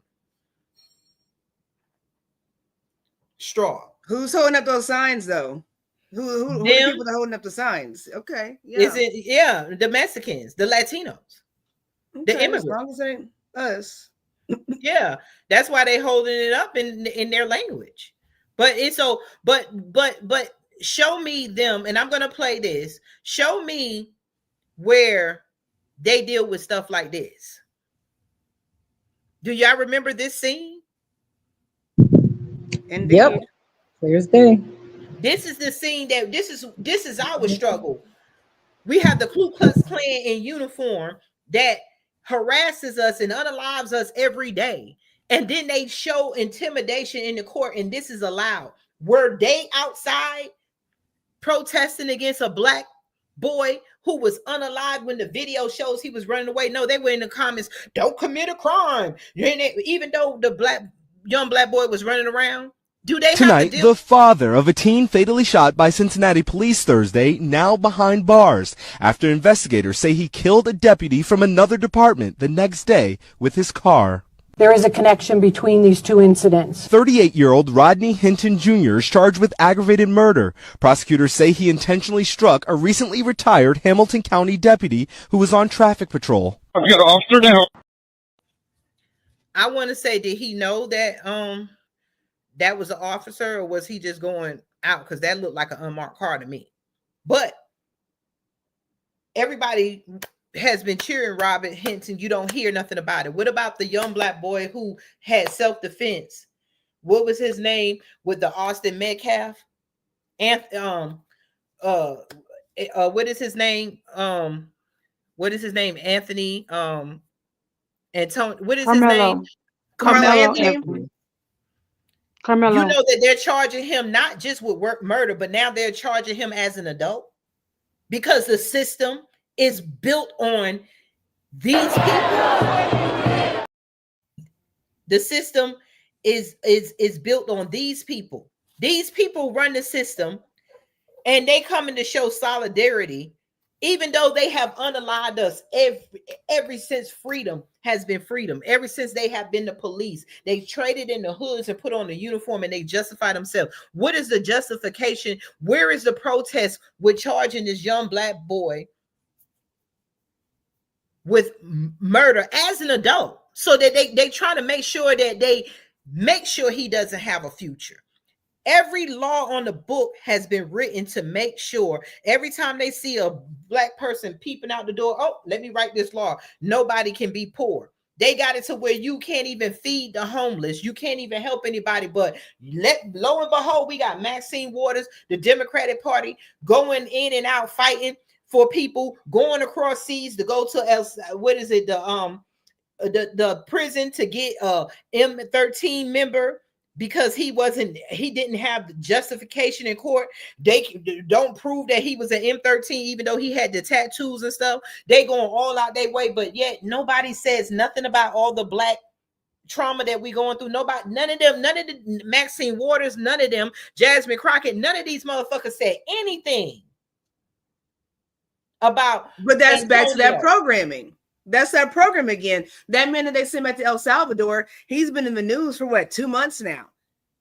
Speaker 4: Straw.
Speaker 5: Who's holding up those signs though? Who are the people that are holding up the signs? Okay. Yeah.
Speaker 4: Is it the Mexicans, the Latinos, the immigrants? As
Speaker 5: long as it ain't us.
Speaker 4: Yeah, that's why they holding it up in their language. But it's so but show me them, and I'm gonna play this. Show me where they deal with stuff like this. Do y'all remember this scene?
Speaker 5: Indeed.
Speaker 11: Yep. Thursday.
Speaker 4: This is the scene that this is our struggle. We have the Ku Klux Klan in uniform that harasses us and unalives us every day. And then they show intimidation in the court, and this is allowed. Were they outside protesting against a black boy who was unalive when the video shows he was running away? No, they were in the comments, don't commit a crime. Even though the young black boy was running around. Do they
Speaker 14: Tonight, the father of a teen fatally shot by Cincinnati police Thursday, now behind bars, after investigators say he killed a deputy from another department the next day with his car.
Speaker 15: There is a connection between these two incidents.
Speaker 14: 38-year-old Rodney Hinton Jr. is charged with aggravated murder. Prosecutors say he intentionally struck a recently retired Hamilton County deputy who was on traffic patrol.
Speaker 10: I've got an officer now.
Speaker 4: I want to say, did he know that that was an officer, or was he just going out? Because that looked like an unmarked car to me. But everybody has been cheering Robert Hinton. You don't hear nothing about it. What about the young black boy who had self-defense? What was his name with the Austin Metcalf? And what is his name? What is his name? Anthony Antonio. What is
Speaker 15: Carmelo.
Speaker 4: his name?
Speaker 15: Carmelo
Speaker 4: Anthony.
Speaker 15: Carmelo.
Speaker 4: You know that they're charging him not just with murder, but now they're charging him as an adult because the system is built on these people. The system is built on these people. These people run the system, and they come in to show solidarity, even though they have unalived us every since freedom has been freedom. Ever since they have been the police, they traded in the hoods and put on the uniform, and they justify themselves. What is the justification? Where is the protest with charging this young black boy with murder as an adult, so that they try to make sure that they make sure he doesn't have a future? Every law on the book has been written to make sure every time they see a black person peeping out the door, oh, let me write this law. Nobody can be poor. They got it to where you can't even feed the homeless. You can't even help anybody. But lo and behold, we got Maxine Waters, the Democratic Party, going in and out fighting for people, going across seas to go to the prison to get a M13 member, because he didn't have the justification in court. They don't prove that he was an M13, even though he had the tattoos and stuff. They going all out their way, but yet nobody says nothing about all the black trauma that we going through. Nobody, none of the Maxine Waters, none of them, Jasmine Crockett, none of these motherfuckers said anything about.
Speaker 5: But that's back to that programming. That's that program again. That man that they sent back to El Salvador, he's been in the news for 2 months now.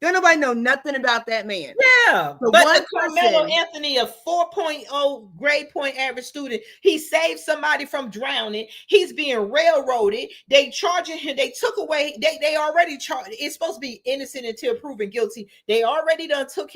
Speaker 5: Don't nobody know nothing about that man.
Speaker 4: Yeah,
Speaker 5: The
Speaker 4: but
Speaker 5: one
Speaker 4: the Carmelo
Speaker 5: person,
Speaker 4: Anthony, a 4.0 grade point average student, he saved somebody from drowning. He's being railroaded. They charging him. They took away. They already charged. It's supposed to be innocent until proven guilty. They already done took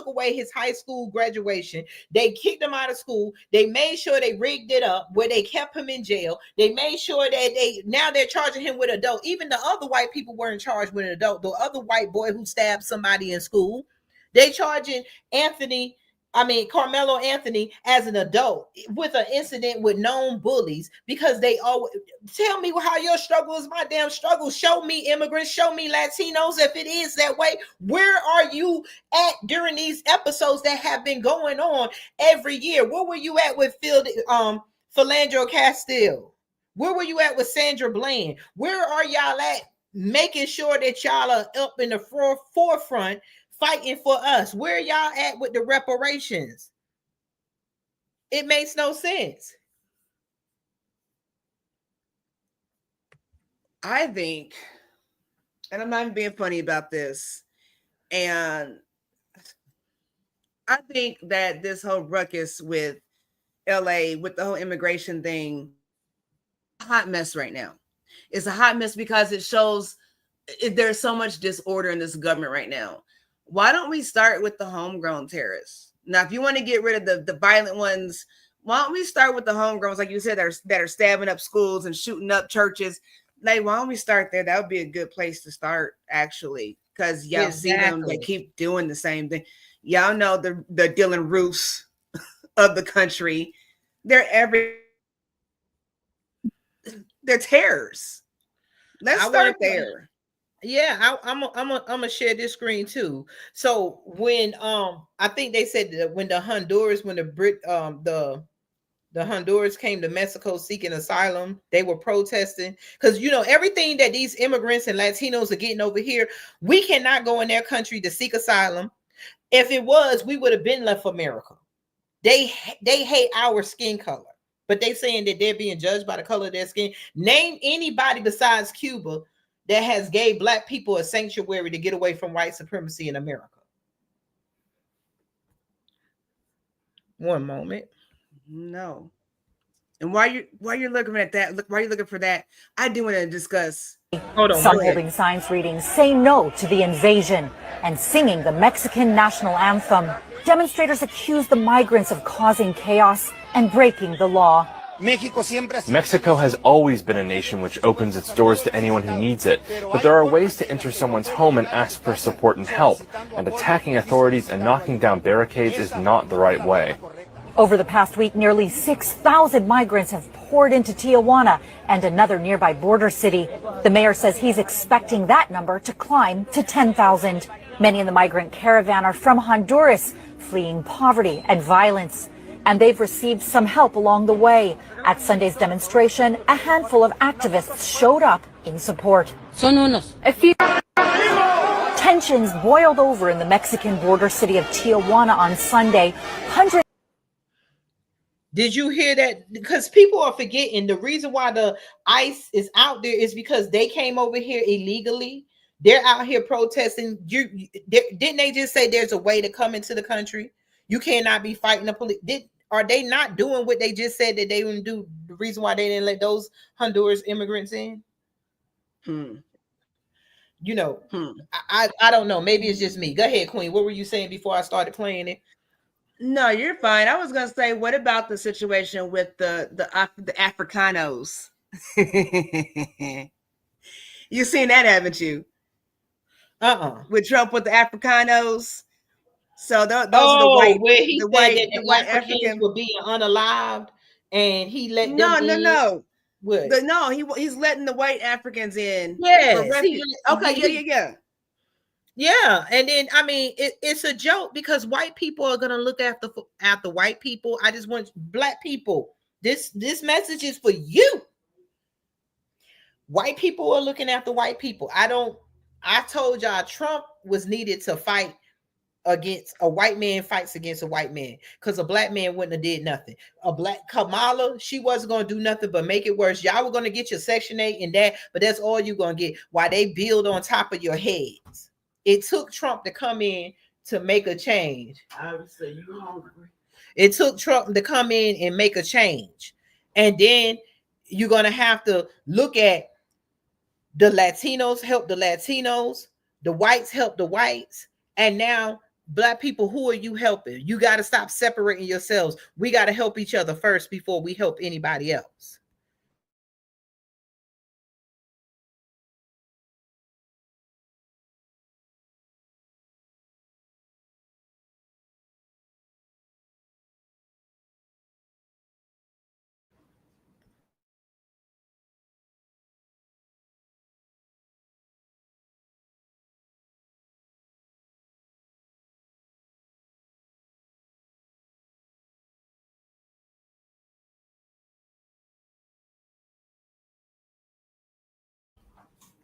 Speaker 4: away his high school graduation. They kicked him out of school. They made sure they rigged it up where they kept him in jail. They made sure that now they're charging him with adult. Even the other white people weren't charged with an adult. The other white boy who stabbed somebody in school, they charging Carmelo Anthony as an adult with an incident with known bullies because they always tell me how your struggle is my damn struggle. Show me immigrants, show me Latinos. If it is that way, where are you at during these episodes that have been going on every year? Where were you at with Philandro Castile? Where were you at with Sandra Bland? Where are y'all at making sure that y'all are up in the forefront fighting for us? Where y'all at with the reparations? It makes no sense.
Speaker 5: I think, and I'm not even being funny about this, and I think that this whole ruckus with LA, with the whole immigration thing, a hot mess right now. It's a hot mess because it shows there's so much disorder in this government right now. Why don't we start with the homegrown terrorists? Now, if you want to get rid of the violent ones, why don't we start with the homegrowns, like you said, that are stabbing up schools and shooting up churches? Like, why don't we start there? That would be a good place to start, actually, because y'all see them, they keep doing the same thing. Y'all know the Dylan Roofs of the country. They're terrors. Let's start there.
Speaker 4: Yeah, I'm gonna share this screen too. So when I think they said that when the Honduras came to Mexico seeking asylum, they were protesting because everything that these immigrants and Latinos are getting over here, we cannot go in their country to seek asylum. If it was, we would have been left America. They hate our skin color, but they saying that they're being judged by the color of their skin. Name anybody besides Cuba that has gave Black people a sanctuary to get away from white supremacy in America. One moment.
Speaker 5: No. And while you're looking at that, while you're looking for that, I do want to discuss.
Speaker 4: Hold on.
Speaker 16: Some holding signs reading "Say no to the invasion" and singing the Mexican national anthem. Demonstrators accuse the migrants of causing chaos and breaking the law.
Speaker 17: Mexico has always been a nation which opens its doors to anyone who needs it, but there are ways to enter someone's home and ask for support and help, and attacking authorities and knocking down barricades is not the right way.
Speaker 16: Over the past week, nearly 6,000 migrants have poured into Tijuana and another nearby border city. The mayor says he's expecting that number to climb to 10,000. Many in the migrant caravan are from Honduras, fleeing poverty and violence. And they've received some help along the way. At Sunday's demonstration, a handful of activists showed up in support. Tensions boiled over in the Mexican border city of Tijuana on Sunday. Hundreds.
Speaker 4: Did you hear that? Because people are forgetting the reason why the ICE is out there is because they came over here illegally. They're out here protesting. Didn't they just say there's a way to come into the country? You cannot be fighting the police. Are they not doing what they just said that they wouldn't do? The reason why they didn't let those Honduras immigrants in? I don't know. Maybe it's just me. Go ahead, Queen. What were you saying before I started playing it?
Speaker 5: No, you're fine. I was gonna say, what about the situation with the Africanos? You seen that, haven't you? With Trump with the Africanos. So those are the white,
Speaker 4: where he said that the
Speaker 5: white
Speaker 4: Africans were being unalived, and he let them in.
Speaker 5: No.
Speaker 4: What?
Speaker 5: He's letting the white Africans in.
Speaker 4: Yes. Yeah, and then it's a joke because white people are gonna look after white people. I just want Black people. This message is for you. White people are looking after white people. I told y'all Trump was needed to fight against a white man fights against a white man because a Black man wouldn't have did nothing. A Black Kamala, she wasn't going to do nothing but make it worse. Y'all were going to get your Section 8 and that, but that's all you're going to get while they build on top of your heads. It took Trump to come in to make a change.
Speaker 5: I would say you hungry.
Speaker 4: It took Trump to come in and make a change. And then you're going to have to look at the Latinos help the Latinos, the whites help the whites, and now Black people, who are you helping? You got to stop separating yourselves. We got to help each other first before we help anybody else.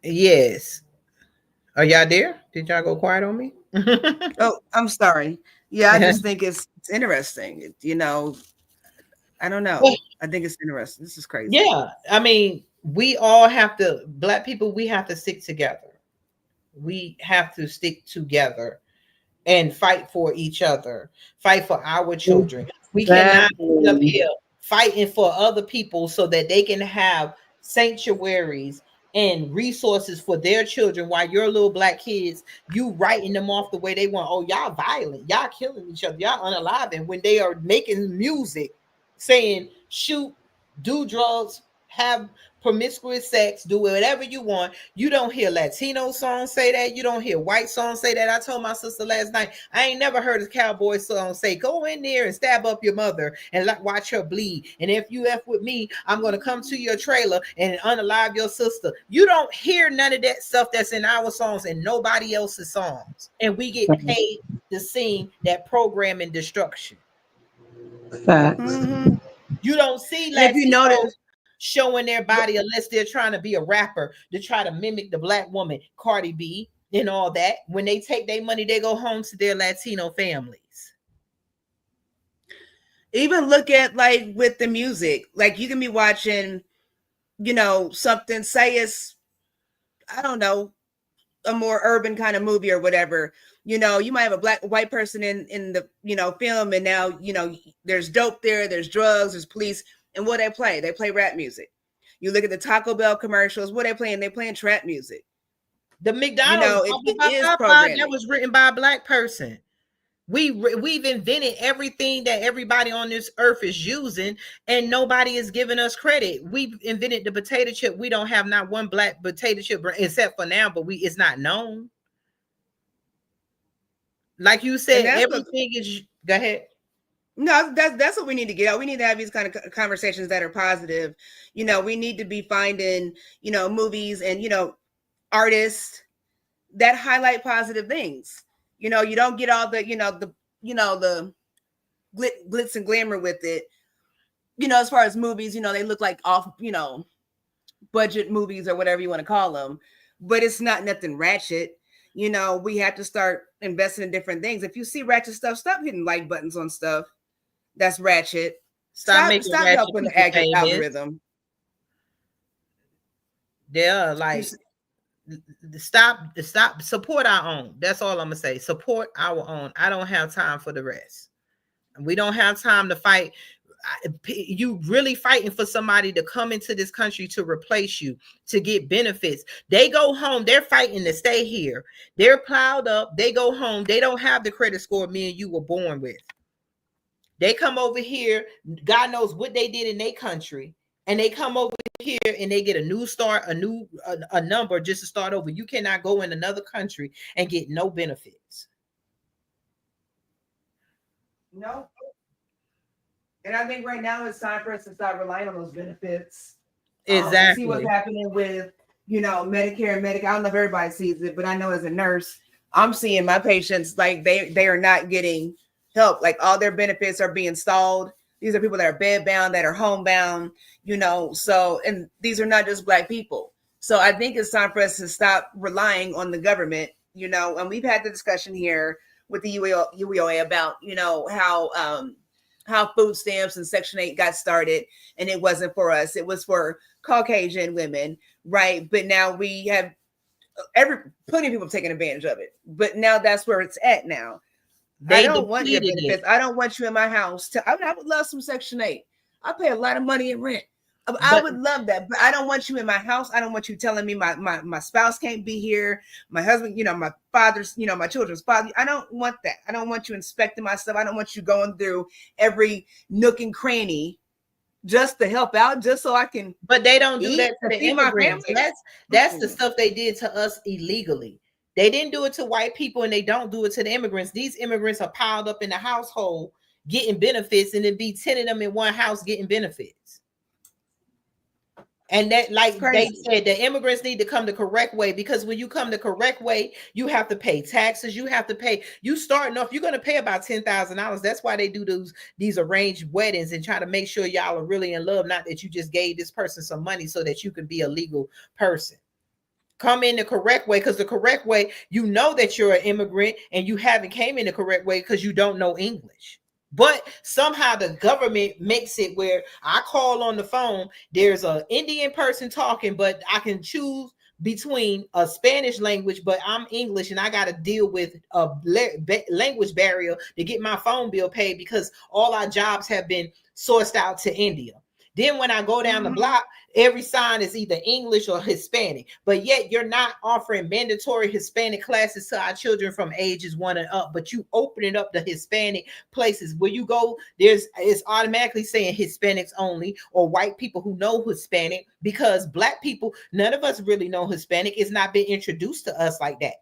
Speaker 4: Yes. Are y'all there? Did y'all go quiet on me?
Speaker 5: Oh, I'm sorry. Yeah, I just think it's interesting. You know, I don't know. I think it's interesting. This is crazy.
Speaker 4: Yeah. I mean, we all have to, Black people, we have to stick together. We have to stick together and fight for each other, fight for our children. We cannot be up here fighting for other people so that they can have sanctuaries and resources for their children while your little Black kids, you writing them off the way they want. Oh, y'all violent, y'all killing each other, y'all unaliving, when they are making music saying shoot, do drugs, have promiscuous sex, do whatever you want. You don't hear Latino songs say that. You don't hear white songs say that. I told my sister last night, I ain't never heard a cowboy song say, go in there and stab up your mother and watch her bleed. And if you F with me, I'm going to come to your trailer and unalive your sister. You don't hear none of that stuff that's in our songs and nobody else's songs. And we get paid to sing that program and destruction.
Speaker 11: Facts.
Speaker 4: You don't see Latinos showing their body unless they're trying to be a rapper to try to mimic the Black woman, Cardi B, and all that. When they take their money, they go home to their Latino families.
Speaker 5: Even look at like with the music, like you can be watching, you know, something, say it's, I don't know, a more urban kind of movie or whatever. You know, you might have a white person in the, you know, film, and now, you know, there's dope there's drugs, there's police, and what they play rap music. You look at the Taco Bell commercials, what they're playing trap music.
Speaker 4: The McDonald's,
Speaker 5: you know, it is programming.
Speaker 4: that was written by a Black person. We've invented everything that everybody on this earth is using, and nobody is giving us credit. We've invented the potato chip. We don't have not one Black potato chip except for now, but it's not known. Like you said, everything is. Go ahead.
Speaker 5: No, that's what we need to get out. We need to have these kind of conversations that are positive. You know, we need to be finding, you know, movies and, you know, artists that highlight positive things. You know, you don't get all the, the glitz and glamour with it. You know, as far as movies, you know, they look like off, you know, budget movies or whatever you want to call them, but it's not nothing ratchet. You know, we have to start investing in different things. If you see ratchet stuff, stop hitting like buttons on stuff that's ratchet. Stop helping the algorithm.
Speaker 4: Yeah, like stop, support our own. That's all I'm gonna say. Support our own. I don't have time for the rest. We don't have time to fight. You really fighting for somebody to come into this country to replace you, to get benefits. They go home, they're fighting to stay here. They're plowed up, they go home, they don't have the credit score me and you were born with. They come over here, God knows what they did in their country, and they come over here and they get a new start, a number just to start over. You cannot go in another country and get no benefits.
Speaker 5: No. And I think right now it's time for us to start relying on those benefits.
Speaker 4: Exactly.
Speaker 5: See what's happening with, you know, Medicare and Medicaid. I don't know if everybody sees it, but I know as a nurse, I'm seeing my patients like they are not getting help. Like all their benefits are being stalled. These are people that are bedbound, that are homebound, you know. So, and these are not just Black people. So I think it's time for us to stop relying on the government, you know. And we've had the discussion here with the UEOA about, you know, how food stamps and Section 8 got started, and it wasn't for us. It was for Caucasian women, right? But now we have plenty of people taking advantage of it. But now that's where it's at now.
Speaker 4: They
Speaker 5: I don't want your
Speaker 4: depleted
Speaker 5: benefits.
Speaker 4: it.
Speaker 5: I don't want you in my house. I would love some Section 8. I pay a lot of money in rent. I would love that, but I don't want you in my house. I don't want you telling me my spouse can't be here. My husband, my father's, my children's father. I don't want that. I don't want you inspecting my stuff. I don't want you going through every nook and cranny just to help out, just so I can.
Speaker 4: But they don't do
Speaker 5: eat
Speaker 4: that to
Speaker 5: and
Speaker 4: the
Speaker 5: feed my
Speaker 4: immigrants.
Speaker 5: family.
Speaker 4: That's the stuff they did to us illegally. They didn't do it to white people, and they don't do it to the immigrants. These immigrants are piled up in the household getting benefits, and then be 10 of them in one house getting benefits. And that, like they said, the immigrants need to come the correct way, because when you come the correct way, you have to pay taxes. You have to pay. You starting off, you're going to pay about $10,000. That's why they do these arranged weddings and try to make sure y'all are really in love, not that you just gave this person some money so that you can be a legal person. Come in the correct way, because the correct way, you know that you're an immigrant and you haven't came in the correct way because you don't know English. But somehow the government makes it where I call on the phone, there's an Indian person talking, but I can choose between a Spanish language, but I'm English, and I got to deal with a language barrier to get my phone bill paid, because all our jobs have been sourced out to India. Then when I go down the block, every sign is either English or Hispanic, but yet you're not offering mandatory Hispanic classes to our children from ages 1 and up, but you opening up the Hispanic places where you go, it's automatically saying Hispanics only, or white people who know Hispanic, because black people, none of us really know Hispanic. It's not been introduced to us like that.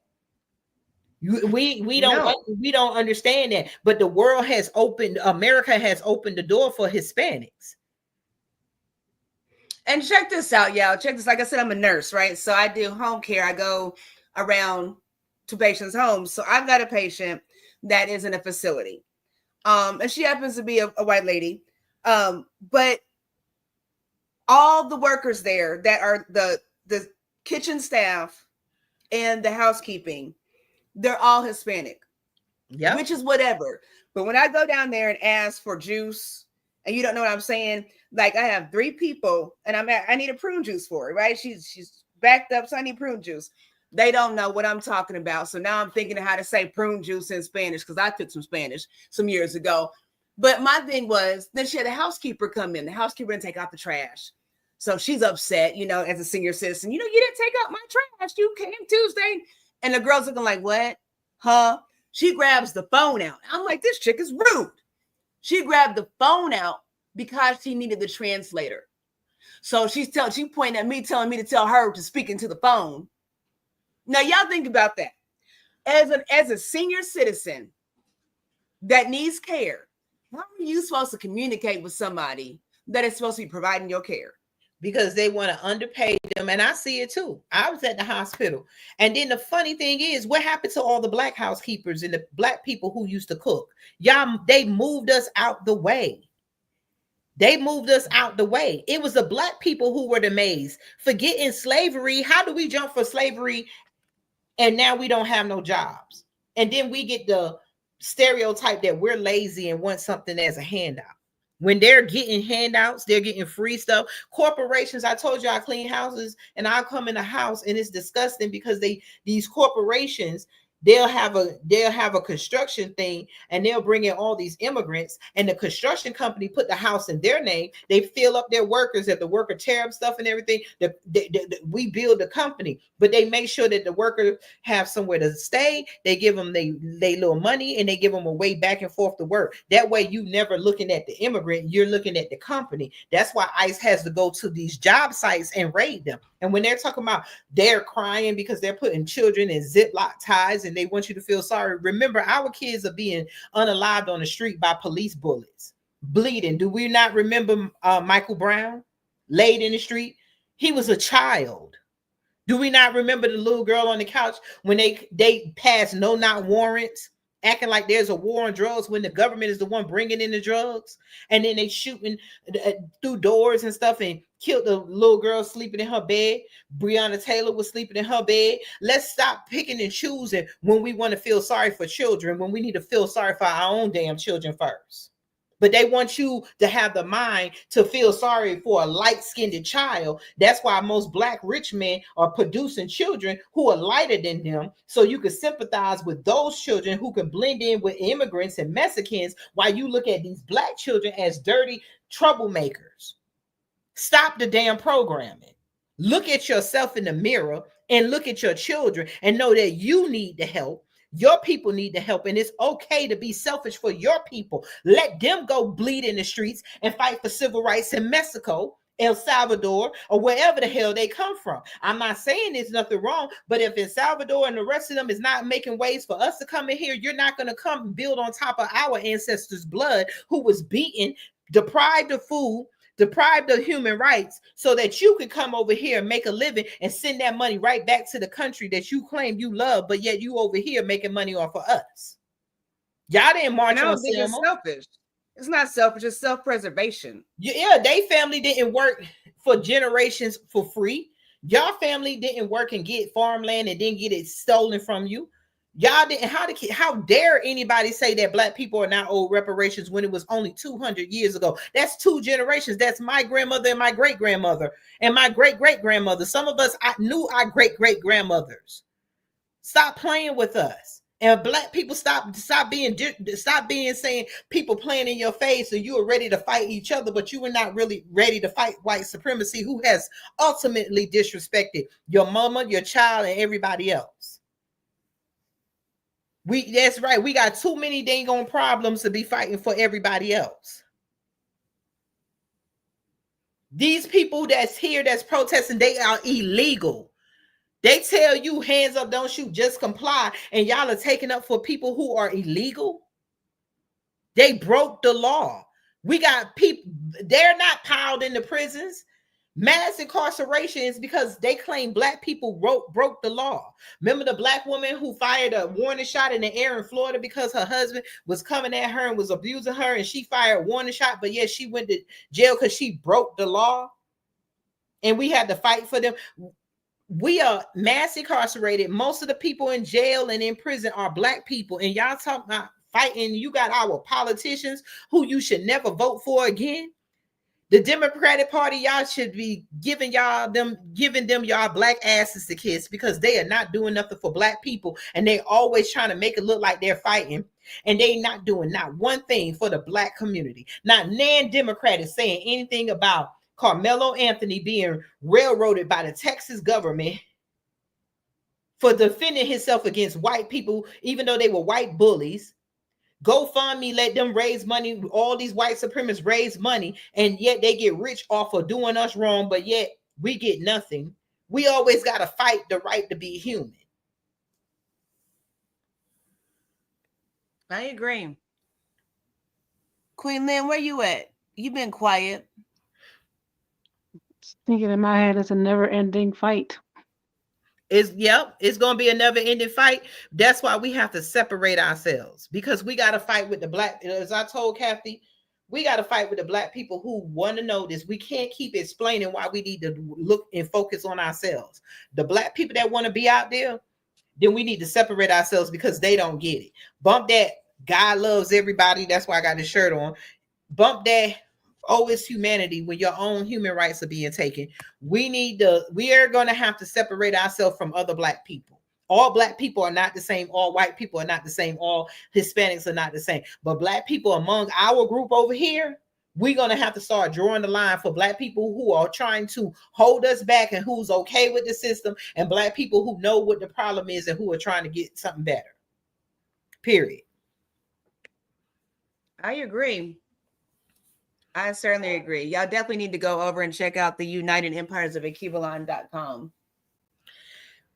Speaker 4: We don't understand that, but the world has opened, America has opened the door for Hispanics.
Speaker 5: And check this out, y'all. Check this. Like I said, I'm a nurse, right? So I do home care. I go around to patients' homes. So I've got a patient that is in a facility. And she happens to be a white lady. But all the workers there that are the kitchen staff and the housekeeping, they're all Hispanic. Yeah. Which is whatever. But when I go down there and ask for juice, and you don't know what I'm saying, like I have 3 people and I need a prune juice for it, right? She's backed up, so I need prune juice. They don't know what I'm talking about. So now I'm thinking of how to say prune juice in Spanish, because I took some Spanish some years ago. But my thing was, then she had a housekeeper come in. The housekeeper didn't take out the trash. So she's upset, as a senior citizen. You didn't take out my trash. You came Tuesday. And the girl's looking like, what? Huh? She grabs the phone out. I'm like, this chick is rude. She grabbed the phone out because she needed the translator. So she pointed at me, telling me to tell her to speak into the phone. Now, y'all think about that. As a senior citizen that needs care, how are you supposed to communicate with somebody that is supposed to be providing your care?
Speaker 4: Because they want to underpay them. And I see it too. I was at the hospital. And then the funny thing is, what happened to all the black housekeepers and the black people who used to cook? They moved us out the way. They moved us out the way. It was the black people who were the maids. Forgetting slavery. How do we jump for slavery and now we don't have no jobs? And then we get the stereotype that we're lazy and want something as a handout. When they're getting handouts, they're getting free stuff. Corporations, I told you I clean houses, and I'll come in a house and it's disgusting because these corporations, they'll have a construction thing and they'll bring in all these immigrants, and the construction company put the house in their name. They fill up their workers, if the worker tear up stuff and everything, we build the company, but they make sure that the worker have somewhere to stay. They give them they little money, and they give them a way back and forth to work. That way you never looking at the immigrant, you're looking at the company. That's why ICE has to go to these job sites and raid them. And when they're talking about they're crying because they're putting children in Ziploc ties and they want you to feel sorry, remember, our kids are being unalived on the street by police bullets, bleeding. Do we not remember Michael Brown laid in the street? He was a child. Do we not remember the little girl on the couch when they passed no-knock warrants, acting like there's a war on drugs when the government is the one bringing in the drugs? And then they shooting through doors and stuff and killed the little girl sleeping in her bed. Breonna Taylor was sleeping in her bed. Let's stop picking and choosing when we want to feel sorry for children, when we need to feel sorry for our own damn children first. But they want you to have the mind to feel sorry for a light-skinned child. That's why most black rich men are producing children who are lighter than them, so you can sympathize with those children who can blend in with immigrants and Mexicans, while you look at these black children as dirty troublemakers. Stop the damn programming. Look at yourself in the mirror and look at your children and know that you need the help. Your people need the help, and it's okay to be selfish for your people. Let them go bleed in the streets and fight for civil rights in Mexico, El Salvador, or wherever the hell they come from. I'm not saying there's nothing wrong, but if El Salvador and the rest of them is not making ways for us to come in here, you're not going to come and build on top of our ancestors' blood, who was beaten, deprived of food, deprived of human rights, so that you could come over here and make a living and send that money right back to the country that you claim you love, but yet you over here making money off of us. Y'all didn't march on
Speaker 5: think it's selfish. It's not selfish, it's self-preservation.
Speaker 4: Yeah, they family didn't work for generations for free. Y'all family didn't work and get farmland and then get it stolen from you. Y'all didn't. How dare anybody say that black people are not owed reparations when it was only 200 years ago? That's 2 generations. That's my grandmother and my great-grandmother and my great-great-grandmother. Some of us, I knew our great-great-grandmothers. Stop playing with us. And black people stop being saying people playing in your face, and you are ready to fight each other, but you were not really ready to fight white supremacy, who has ultimately disrespected your mama, your child, and everybody else. That's right. We got too many dang on problems to be fighting for everybody else. These people that's here, that's protesting, they are illegal. They tell you hands up, don't shoot, just comply. And y'all are taking up for people who are illegal. They broke the law. We got people, they're not piled in the prisons. Mass incarceration is because they claim black people broke the law. Remember the black woman who fired a warning shot in the air in Florida because her husband was coming at her and was abusing her, and she fired a warning shot, but yet she went to jail because she broke the law, and we had to fight for them. We are mass incarcerated. Most of the people in jail and in prison are black people, and y'all talk about fighting. You got our politicians who you should never vote for again. The Democratic Party, y'all should be giving them y'all black asses to kiss, because they are not doing nothing for black people, and they always trying to make it look like they're fighting, and they not doing not one thing for the black community. Not nan Democrat is saying anything about Carmelo Anthony being railroaded by the Texas government for defending himself against white people, even though they were white bullies. GoFundMe let them raise money. All these white supremacists raise money, and yet they get rich off of doing us wrong, but yet we get nothing. We always got to fight the right to be human.
Speaker 5: I agree. Queen Lynn, where you at? You've been quiet.
Speaker 15: Thinking in my head, it's a never-ending fight.
Speaker 4: It's going to be a never-ending fight. That's why we have to separate ourselves, because we got to fight with the black. As I told Kathy, we got to fight with the black people who want to know this. We can't keep explaining why we need to look and focus on ourselves. The black people that want to be out there, then we need to separate ourselves, because they don't get it. Bump that God loves everybody. That's why I got this shirt on. Bump that. Oh, it's humanity when your own human rights are being taken. We are going to have to separate ourselves from other black people. All black people are not the same. All white people are not the same. All Hispanics are not the same. But black people among our group over here, we're going to have to start drawing the line for black people who are trying to hold us back and who's okay with the system, and black people who know what the problem is and who are trying to get something better. Period.
Speaker 5: I agree. I certainly agree. Y'all definitely need to go over and check out the United Empires of Equivalon.com.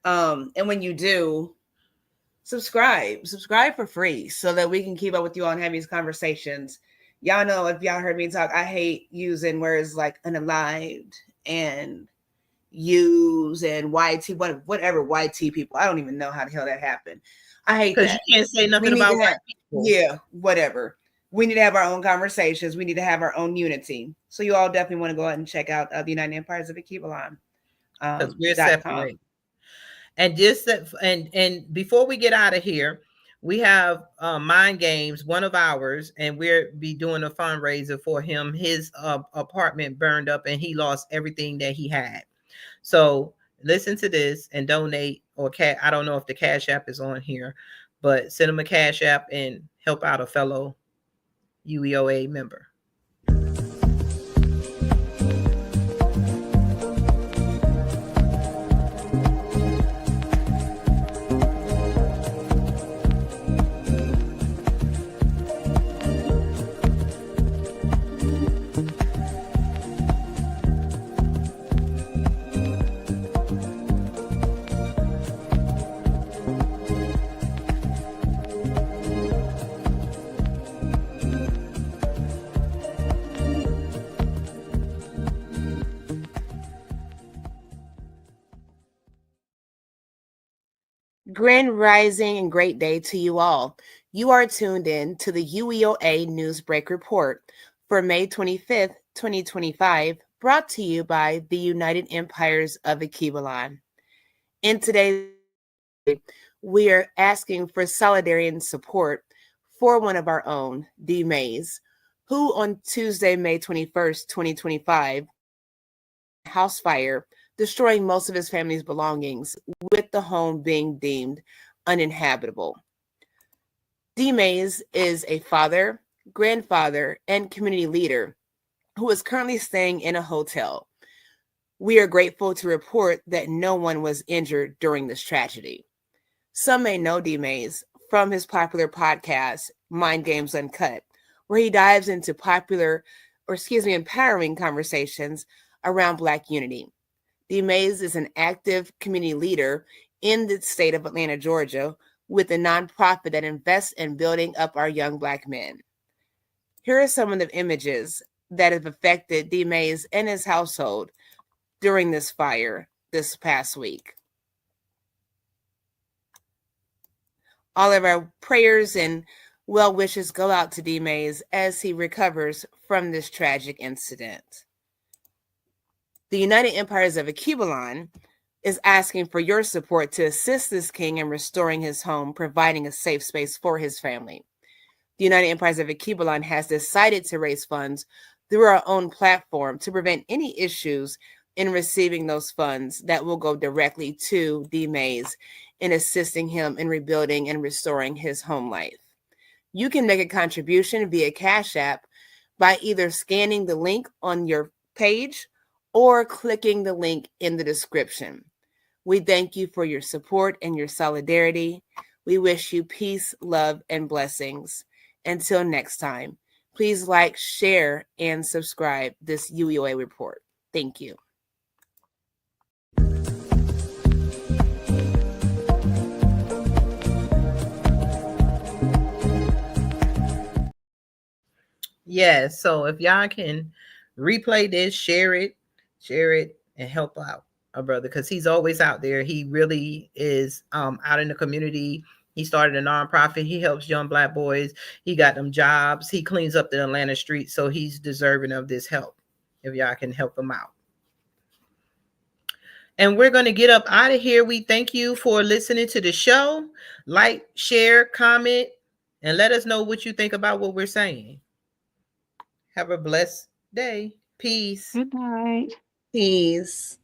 Speaker 5: And when you do, subscribe for free so that we can keep up with you all and have these conversations. Y'all know, if y'all heard me talk, I hate using words like unalived and use and YT, whatever YT people. I don't even know how the hell that happened. I hate that.
Speaker 4: Because you can't say nothing about white people.
Speaker 5: Yeah, whatever. We need to have our own conversations. We need to have our own unity. So you all definitely want to go out and check out the United Empires of Equivalon.
Speaker 4: Because we're separated. And just and before we get out of here, We have Mind Games, one of ours, and we'll be doing a fundraiser for him. His apartment burned up and he lost everything that he had. So listen to this and donate, or I don't know if the Cash App is on here, but send him a Cash App and help out a fellow UEOA member.
Speaker 5: Grand Rising and great day to you all. You are tuned in to the UEOA Newsbreak Report for May 25th, 2025, brought to you by the United Empires of Akibalan. In today's we are asking for solidarity and support for one of our own, D. Mays, who on Tuesday, May 21st, 2025, house fire, destroying most of his family's belongings, with the home being deemed uninhabitable. D. Mays is a father, grandfather, and community leader who is currently staying in a hotel. We are grateful to report that no one was injured during this tragedy. Some may know D. Mays from his popular podcast, Mind Games Uncut, where he dives into empowering conversations around Black unity. D. Mays is an active community leader in the state of Atlanta, Georgia, with a nonprofit that invests in building up our young Black men. Here are some of the images that have affected D. Mays and his household during this fire this past week. All of our prayers and well wishes go out to D. Mays as he recovers from this tragic incident. The United Empires of Akibalan is asking for your support to assist this king in restoring his home, providing a safe space for his family. The United Empires of Akibalan has decided to raise funds through our own platform to prevent any issues in receiving those funds that will go directly to D. Mays in assisting him in rebuilding and restoring his home life. You can make a contribution via Cash App by either scanning the link on your page or clicking the link in the description. We thank you for your support and your solidarity. We wish you peace, love, and blessings. Until next time, please like, share, and subscribe this UEOA report. Thank you.
Speaker 4: Yes. So if y'all can replay this, share it, and help out our brother, because he's always out there. He really is out in the community. He started a nonprofit. He helps young Black boys. He got them jobs. He cleans up the Atlanta streets. So he's deserving of this help. If y'all can help him out. And we're going to get up out of here. We thank you for listening to the show. Like, share, comment, and let us know what you think about what we're saying. Have a blessed day. Peace.
Speaker 15: Good night.
Speaker 5: Peace.